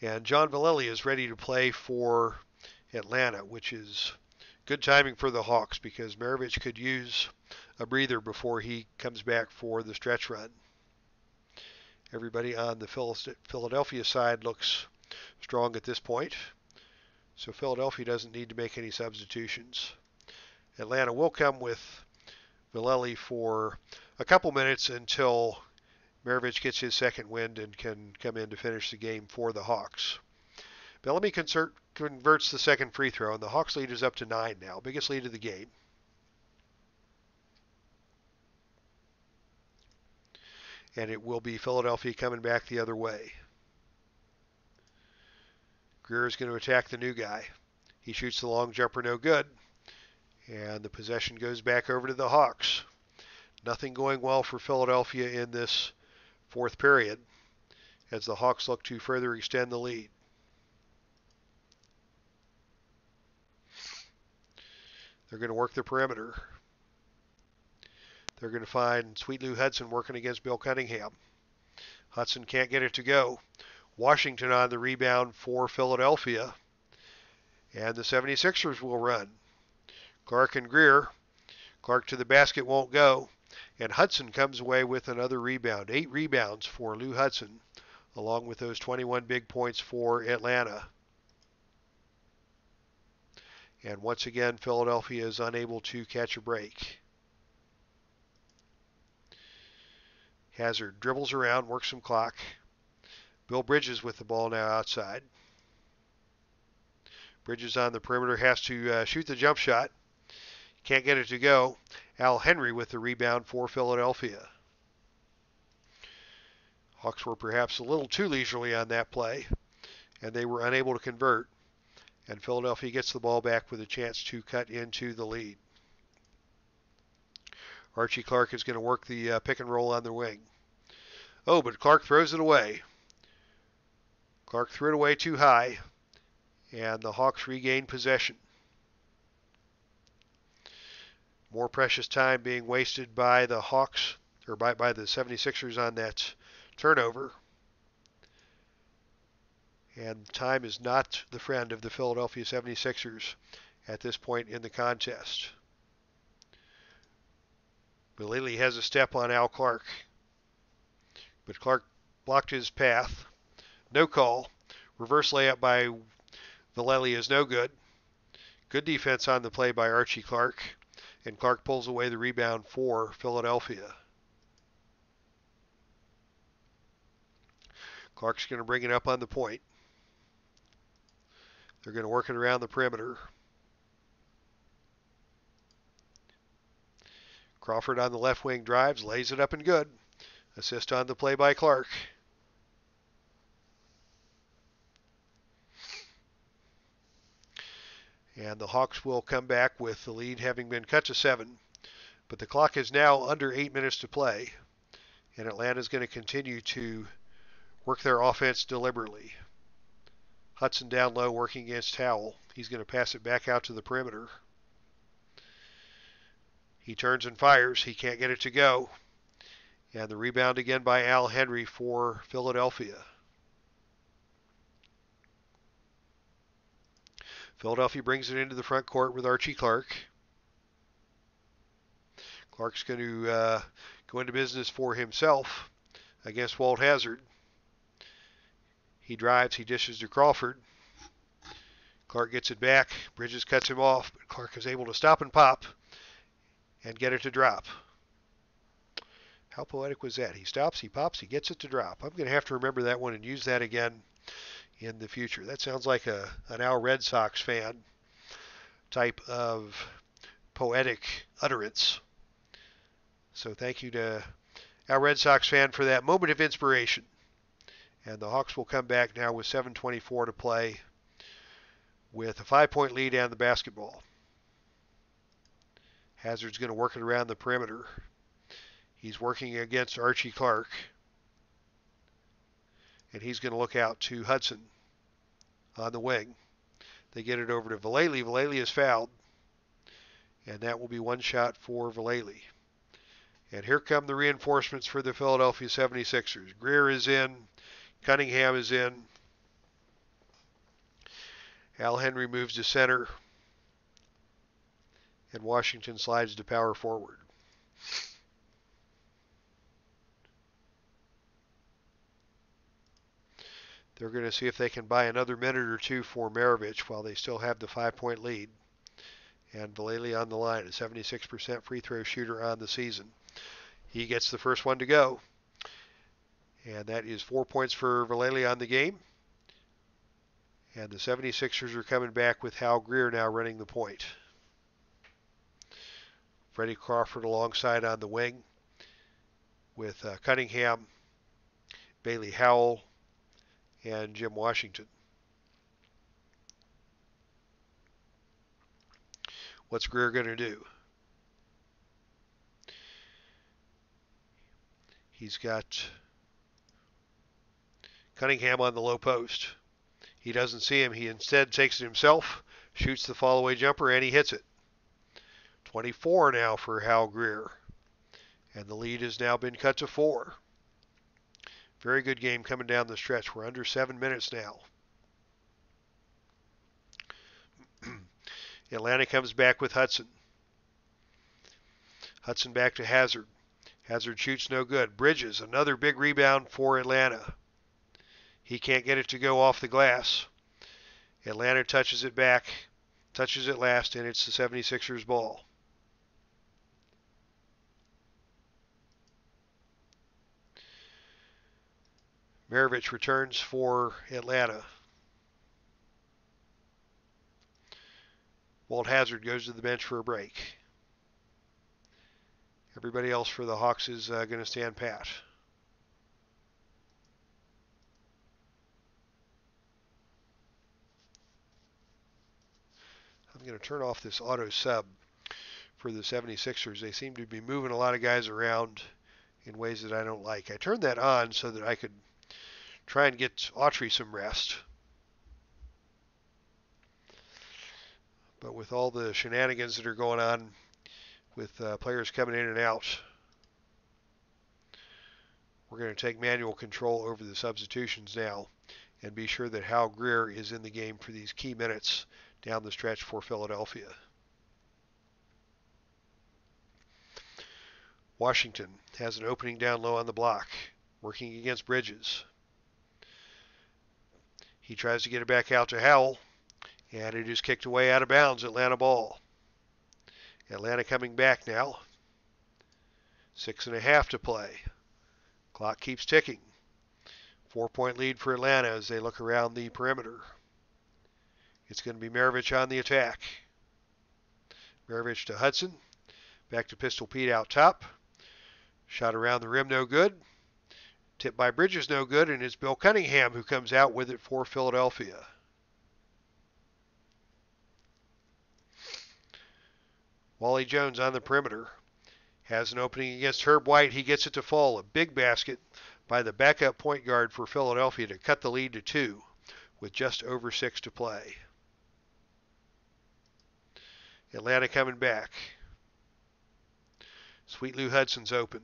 And John Vallely is ready to play for Atlanta, which is good timing for the Hawks because Maravich could use a breather before he comes back for the stretch run. Everybody on the Philadelphia side looks strong at this point, so Philadelphia doesn't need to make any substitutions. Atlanta will come with Vallely for a couple minutes until Maravich gets his second wind and can come in to finish the game for the Hawks. Bellamy converts the second free throw, and the Hawks lead is up to 9 now, biggest lead of the game. And it will be Philadelphia coming back the other way. Greer is going to attack the new guy. He shoots the long jumper, no good. And the possession goes back over to the Hawks. Nothing going well for Philadelphia in this fourth period as the Hawks look to further extend the lead. They're going to work the perimeter. They're going to find Sweet Lou Hudson working against Bill Cunningham. Hudson can't get it to go. Washington on the rebound for Philadelphia. And the 76ers will run. Clark and Greer. Clark to the basket won't go. And Hudson comes away with another rebound. 8 rebounds for Lou Hudson, along with those 21 big points for Atlanta. And once again, Philadelphia is unable to catch a break. Hazard dribbles around, works some clock. Bill Bridges with the ball now outside. Bridges on the perimeter has to shoot the jump shot. Can't get it to go. Al Henry with the rebound for Philadelphia. Hawks were perhaps a little too leisurely on that play, and they were unable to convert. And Philadelphia gets the ball back with a chance to cut into the lead. Archie Clark is going to work the pick and roll on the wing. Oh, but Clark throws it away. Clark threw it away too high, and the Hawks regain possession. More precious time being wasted by the Hawks, or by the 76ers on that turnover. And time is not the friend of the Philadelphia 76ers at this point in the contest. Vallely has a step on Al Clark, but Clark blocked his path. No call. Reverse layup by Vallely is no good. Good defense on the play by Archie Clark, and Clark pulls away the rebound for Philadelphia. Clark's going to bring it up on the point. They're going to work it around the perimeter. Crawford on the left wing drives, lays it up and good. Assist on the play by Clark. And the Hawks will come back with the lead having been cut to 7. But the clock is now under 8 minutes to play. And Atlanta's going to continue to work their offense deliberately. Hudson down low working against Howell. He's going to pass it back out to the perimeter. He turns and fires. He can't get it to go. And the rebound again by Al Henry for Philadelphia. Philadelphia brings it into the front court with Archie Clark. Clark's going to go into business for himself against Walt Hazzard. He drives, he dishes to Crawford. Clark gets it back. Bridges cuts him off, but Clark is able to stop and pop and get it to drop. How poetic was that? He stops, he pops, he gets it to drop. I'm going to have to remember that one and use that again in the future. That sounds like an Al Red Sox fan type of poetic utterance. So thank you to Al Red Sox fan for that moment of inspiration. And the Hawks will come back now with 7:24 to play with a 5-point lead and the basketball. Hazzard's going to work it around the perimeter. He's working against Archie Clark. And he's going to look out to Hudson on the wing. They get it over to Vallely. Vallely is fouled. And that will be one shot for Vallely. And here come the reinforcements for the Philadelphia 76ers. Greer is in. Cunningham is in. Al Henry moves to center. And Washington slides to power forward. They're going to see if they can buy another minute or two for Maravich while they still have the 5-point lead. And Vallely on the line, a 76% free throw shooter on the season. He gets the first one to go. And that is 4 points for Vallely on the game. And the 76ers are coming back with Hal Greer now running the point. Freddie Crawford alongside on the wing with Cunningham, Bailey Howell, and Jim Washington. What's Greer going to do? He's got Cunningham on the low post. He doesn't see him. He instead takes it himself, shoots the fall-away jumper, and he hits it. 24 now for Hal Greer. And the lead has now been cut to 4. Very good game coming down the stretch. We're under 7 minutes now. Atlanta comes back with Hudson. Hudson back to Hazzard. Hazzard shoots no good. Bridges, another big rebound for Atlanta. He can't get it to go off the glass. Atlanta touches it back, touches it last, and it's the 76ers ball. Maravich returns for Atlanta. Walt Hazzard goes to the bench for a break. Everybody else for the Hawks is going to stand pat. I'm going to turn off this auto sub for the 76ers. They seem to be moving a lot of guys around in ways that I don't like. I turned that on so that I could try and get Autry some rest. But with all the shenanigans that are going on with players coming in and out. We're going to take manual control over the substitutions now and be sure that Hal Greer is in the game for these key minutes down the stretch for Philadelphia. Washington has an opening down low on the block, working against Bridges. He tries to get it back out to Howell, and it is kicked away out of bounds. Atlanta ball. Atlanta coming back now. 6.5 to play. Clock keeps ticking. 4-point lead for Atlanta as they look around the perimeter. It's going to be Maravich on the attack. Maravich to Hudson. Back to Pistol Pete out top. Shot around the rim, no good. Tipped by Bridges, no good, and it's Bill Cunningham who comes out with it for Philadelphia. Wally Jones on the perimeter. Has an opening against Herb White. He gets it to fall. A big basket by the backup point guard for Philadelphia to cut the lead to 2 with just over 6 to play. Atlanta coming back. Sweet Lou Hudson's open.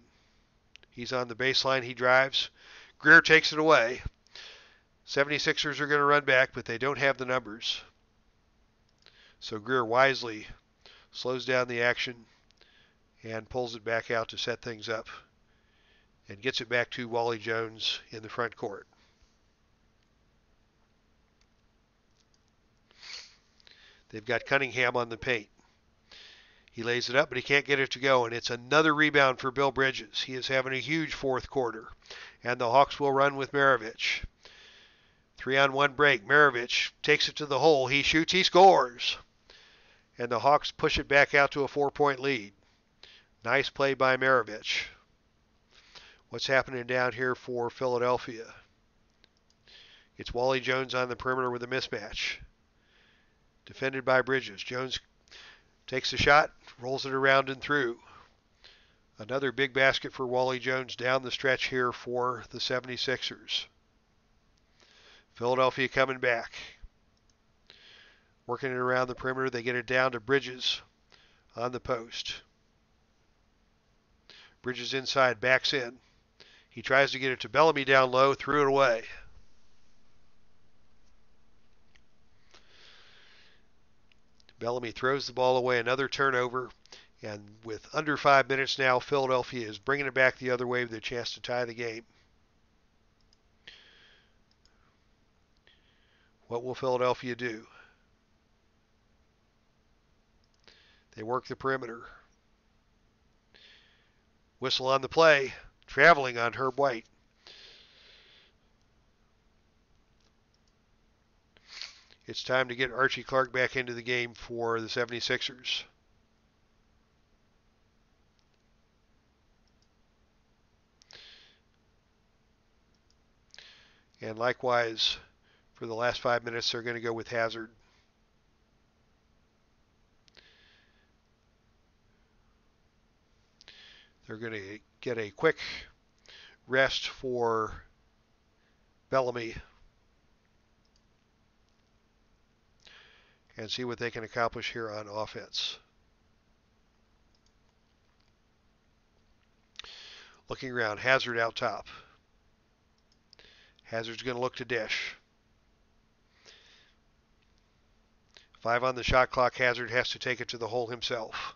He's on the baseline. He drives. Greer takes it away. 76ers are going to run back, but they don't have the numbers. So Greer wisely slows down the action and pulls it back out to set things up and gets it back to Wally Jones in the front court. They've got Cunningham on the paint. He lays it up, but he can't get it to go, and it's another rebound for Bill Bridges. He is having a huge fourth quarter, and the Hawks will run with Maravich. 3-on-1 break. Maravich takes it to the hole. He shoots. He scores. And the Hawks push it back out to a 4-point lead. Nice play by Maravich. What's happening down here for Philadelphia? It's Wally Jones on the perimeter with a mismatch. Defended by Bridges. Jones takes the shot, rolls it around and through. Another big basket for Wally Jones down the stretch here for the 76ers. Philadelphia coming back. Working it around the perimeter. They get it down to Bridges on the post. Bridges inside, backs in. He tries to get it to Bellamy down low, threw it away. Bellamy throws the ball away, another turnover. And with under 5 minutes now, Philadelphia is bringing it back the other way with a chance to tie the game. What will Philadelphia do? They work the perimeter. Whistle on the play. Traveling on Herb White. It's time to get Archie Clark back into the game for the 76ers. And likewise, for the last 5 minutes, they're going to go with Hazard. They're going to get a quick rest for Bellamy and see what they can accomplish here on offense. Looking around, Hazard out top. Hazard's going to look to dish. 5 on the shot clock. Hazard has to take it to the hole himself.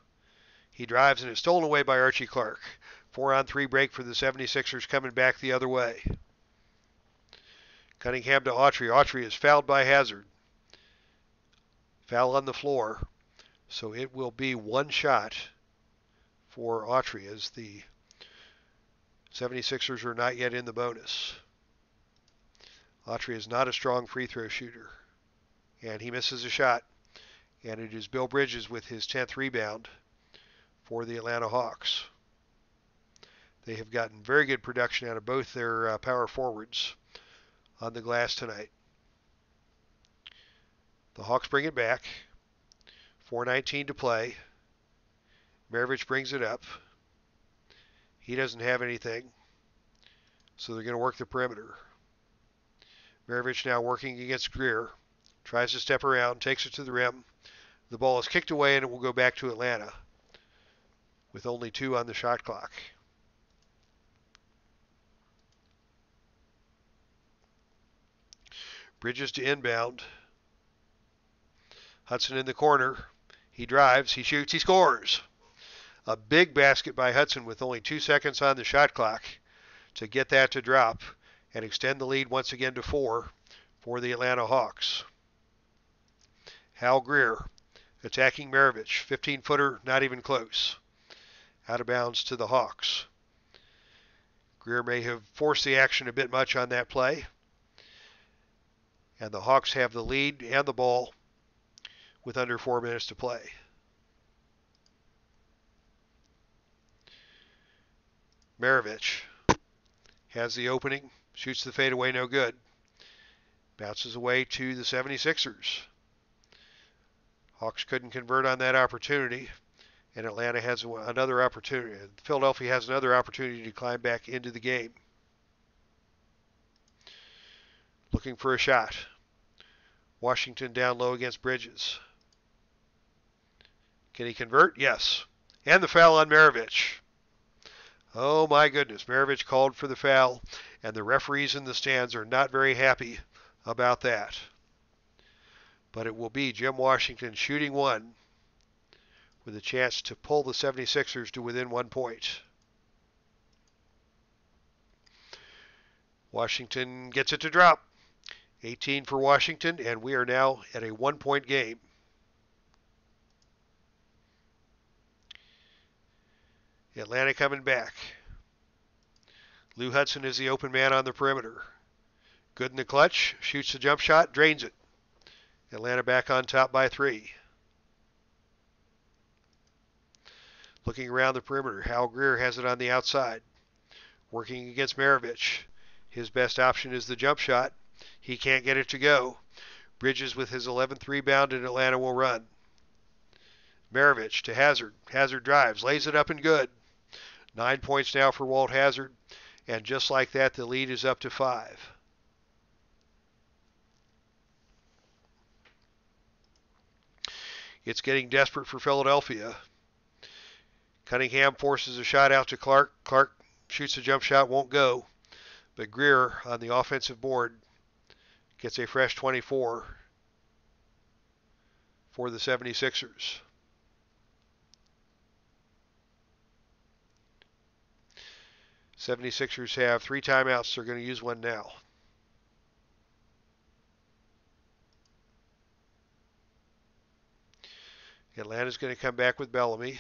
He drives and it's stolen away by Archie Clark. 4-on-3 break for the 76ers coming back the other way. Cunningham to Autry. Autry is fouled by Hazard. Foul on the floor. So it will be one shot for Autry as the 76ers are not yet in the bonus. Autry is not a strong free throw shooter. And he misses a shot. And it is Bill Bridges with his 10th rebound for the Atlanta Hawks. They have gotten very good production out of both their power forwards on the glass tonight. The Hawks bring it back. 4:19 to play. Maravich brings it up. He doesn't have anything, so they're going to work the perimeter. Maravich now working against Greer. Tries to step around, takes it to the rim. The ball is kicked away and it will go back to Atlanta. with only 2 on the shot clock. Bridges to inbound. Hudson in the corner. He drives, he shoots, he scores. A big basket by Hudson with only 2 seconds on the shot clock to get that to drop and extend the lead once again to 4 for the Atlanta Hawks. Hal Greer attacking Maravich. 15-footer, not even close. Out of bounds to the Hawks. Greer may have forced the action a bit much on that play. And the Hawks have the lead and the ball with under 4 minutes to play. Maravich has the opening, shoots the fadeaway, no good. Bounces away to the 76ers. Hawks couldn't convert on that opportunity, and Atlanta has another opportunity. Philadelphia has another opportunity to climb back into the game. Looking for a shot. Washington down low against Bridges. Can he convert? Yes. And the foul on Maravich. Oh my goodness, Maravich called for the foul, and the referees in the stands are not very happy about that. But it will be Jim Washington shooting one with a chance to pull the 76ers to within 1 point. Washington gets it to drop. 18 for Washington, and we are now at a 1-point game. Atlanta coming back. Lou Hudson is the open man on the perimeter. Good in the clutch, shoots the jump shot, drains it. Atlanta back on top by 3. Looking around the perimeter, Hal Greer has it on the outside. Working against Maravich. His best option is the jump shot. He can't get it to go. Bridges with his 11th rebound, and Atlanta will run. Maravich to Hazard. Hazard drives, lays it up and good. 9 points now for Walt Hazard, and just like that, the lead is up to 5. It's getting desperate for Philadelphia. Cunningham forces a shot out to Clark. Clark shoots a jump shot, won't go. But Greer on the offensive board gets a fresh 24 for the 76ers. '76ers have 3 timeouts. They're going to use one now. Atlanta's going to come back with Bellamy.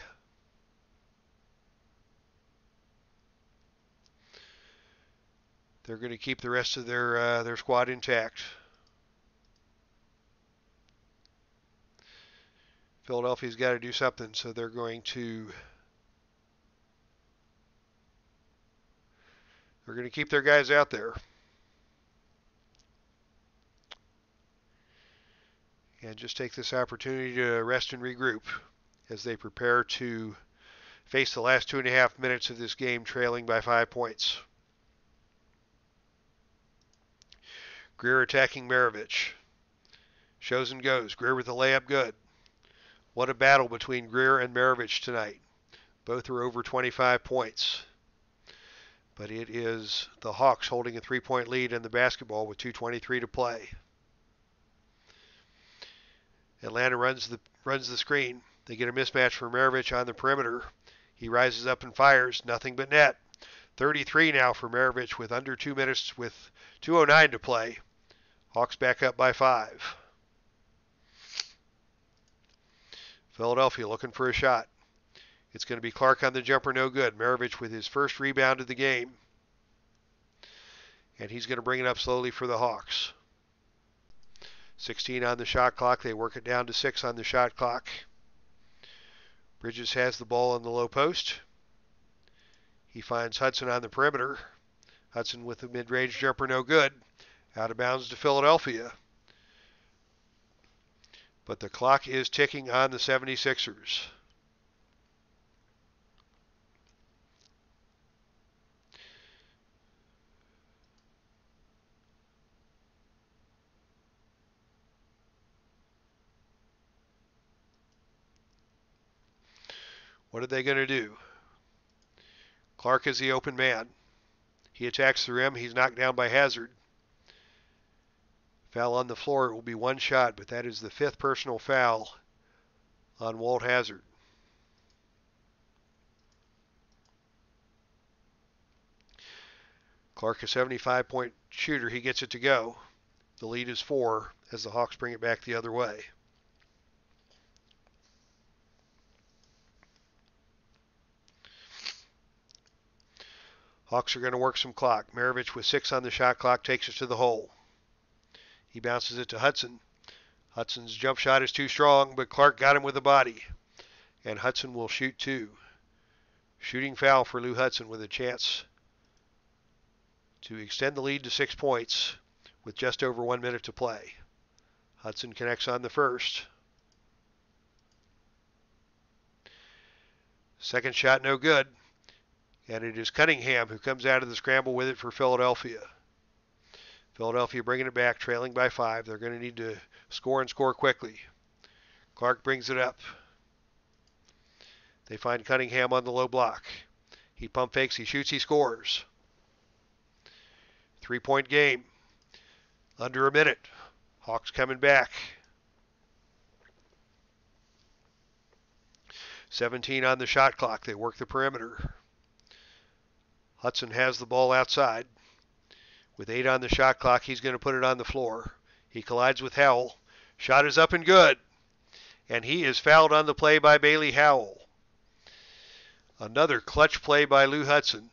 They're going to keep the rest of their squad intact. Philadelphia's got to do something, so they're going to keep their guys out there. And just take this opportunity to rest and regroup as they prepare to face the last 2.5 minutes of this game trailing by 5 points. Greer attacking Maravich. Shows and goes. Greer with the layup, good. What a battle between Greer and Maravich tonight. Both are over 25 points. But it is the Hawks holding a 3-point lead in the basketball with 2:23 to play. Atlanta runs the screen. They get a mismatch for Maravich on the perimeter. He rises up and fires. Nothing but net. 33 now for Maravich with under 2 minutes with 2:09 to play. Hawks back up by 5. Philadelphia looking for a shot. It's going to be Clark on the jumper, no good. Maravich with his first rebound of the game. And he's going to bring it up slowly for the Hawks. 16 on the shot clock. They work it down to 6 on the shot clock. Bridges has the ball on the low post. He finds Hudson on the perimeter. Hudson with the mid-range jumper, no good. Out of bounds to Philadelphia. But the clock is ticking on the 76ers. What are they going to do? Clark is the open man. He attacks the rim. He's knocked down by Hazard. Foul on the floor. It will be one shot, but that is the 5th personal foul on Walt Hazard. Clark, a 75-point shooter. He gets it to go. The lead is 4 as the Hawks bring it back the other way. Hawks are going to work some clock. Maravich with 6 on the shot clock takes it to the hole. He bounces it to Hudson. Hudson's jump shot is too strong, but Clark got him with a body. And Hudson will shoot 2. Shooting foul for Lou Hudson with a chance to extend the lead to 6 points with just over 1 minute to play. Hudson connects on the first. Second shot no good. And it is Cunningham who comes out of the scramble with it for Philadelphia. Philadelphia bringing it back, trailing by 5. They're going to need to score and score quickly. Clark brings it up. They find Cunningham on the low block. He pump fakes, he shoots, he scores. 3-point game. Under a minute. Hawks coming back. 17 on the shot clock. They work the perimeter. Hudson has the ball outside. With 8 on the shot clock, he's going to put it on the floor. He collides with Howell. Shot is up and good. And he is fouled on the play by Bailey Howell. Another clutch play by Lou Hudson.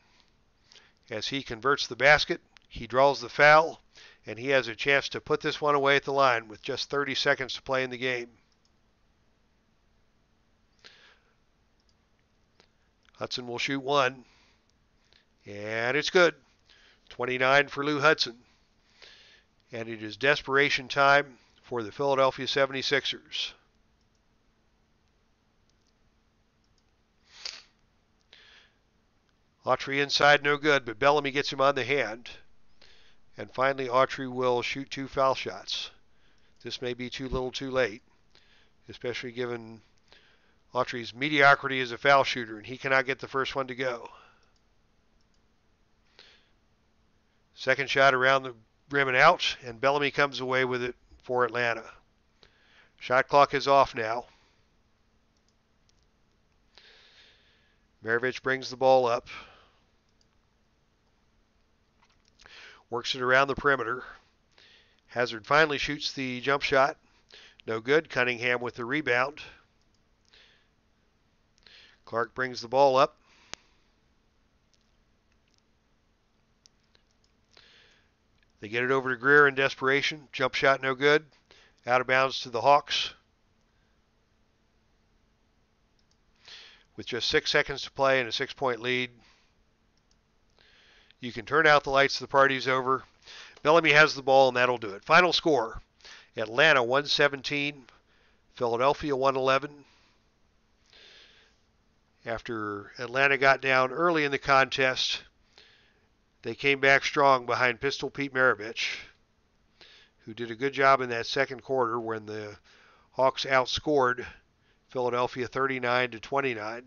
As he converts the basket, he draws the foul, and he has a chance to put this one away at the line with just 30 seconds to play in the game. Hudson will shoot 1. And it's good. 29 for Lou Hudson. And it is desperation time for the Philadelphia 76ers. Autry inside, no good, but Bellamy gets him on the hand. And finally, Autry will shoot 2 foul shots. This may be too little too late, especially given Autry's mediocrity as a foul shooter, and he cannot get the first one to go. Second shot around the rim and out, and Bellamy comes away with it for Atlanta. Shot clock is off now. Maravich brings the ball up. Works it around the perimeter. Hazard finally shoots the jump shot. No good. Cunningham with the rebound. Clark brings the ball up. They get it over to Greer in desperation. Jump shot no good. Out of bounds to the Hawks. With just 6 seconds to play and a 6-point lead, you can turn out the lights. The party's over. Bellamy has the ball, and that'll do it. Final score, Atlanta 117, Philadelphia 111. After Atlanta got down early in the contest, they came back strong behind Pistol Pete Maravich, who did a good job in that second quarter when the Hawks outscored Philadelphia 39-29,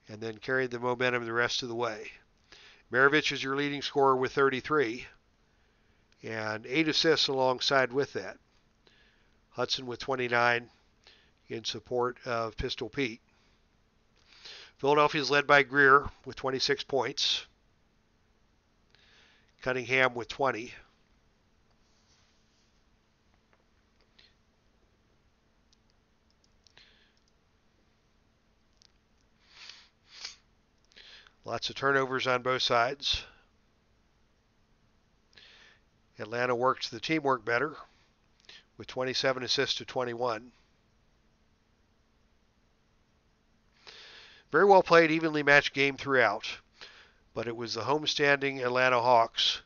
and then carried the momentum the rest of the way. Maravich is your leading scorer with 33, and 8 assists alongside with that. Hudson with 29 in support of Pistol Pete. Philadelphia is led by Greer with 26 points. Cunningham with 20. Lots of turnovers on both sides. Atlanta works the teamwork better with 27 assists to 21. Very well played, evenly matched game throughout, but it was the homestanding Atlanta Hawks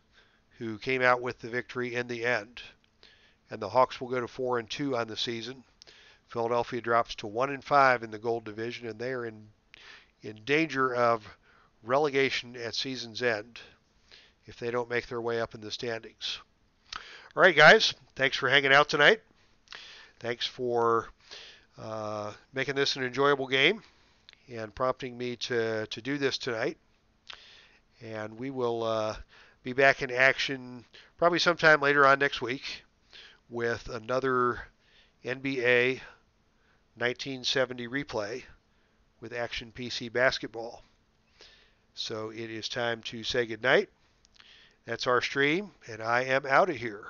who came out with the victory in the end. And the Hawks will go to 4-2 on the season. Philadelphia drops to 1-5 in the Gold Division, and they are in danger of relegation at season's end if they don't make their way up in the standings. All right, guys, thanks for hanging out tonight. Thanks for making this an enjoyable game and prompting me to do this tonight. And we will be back in action probably sometime later on next week with another NBA 1970 replay with Action PC Basketball. So it is time to say goodnight. That's our stream, and I am out of here.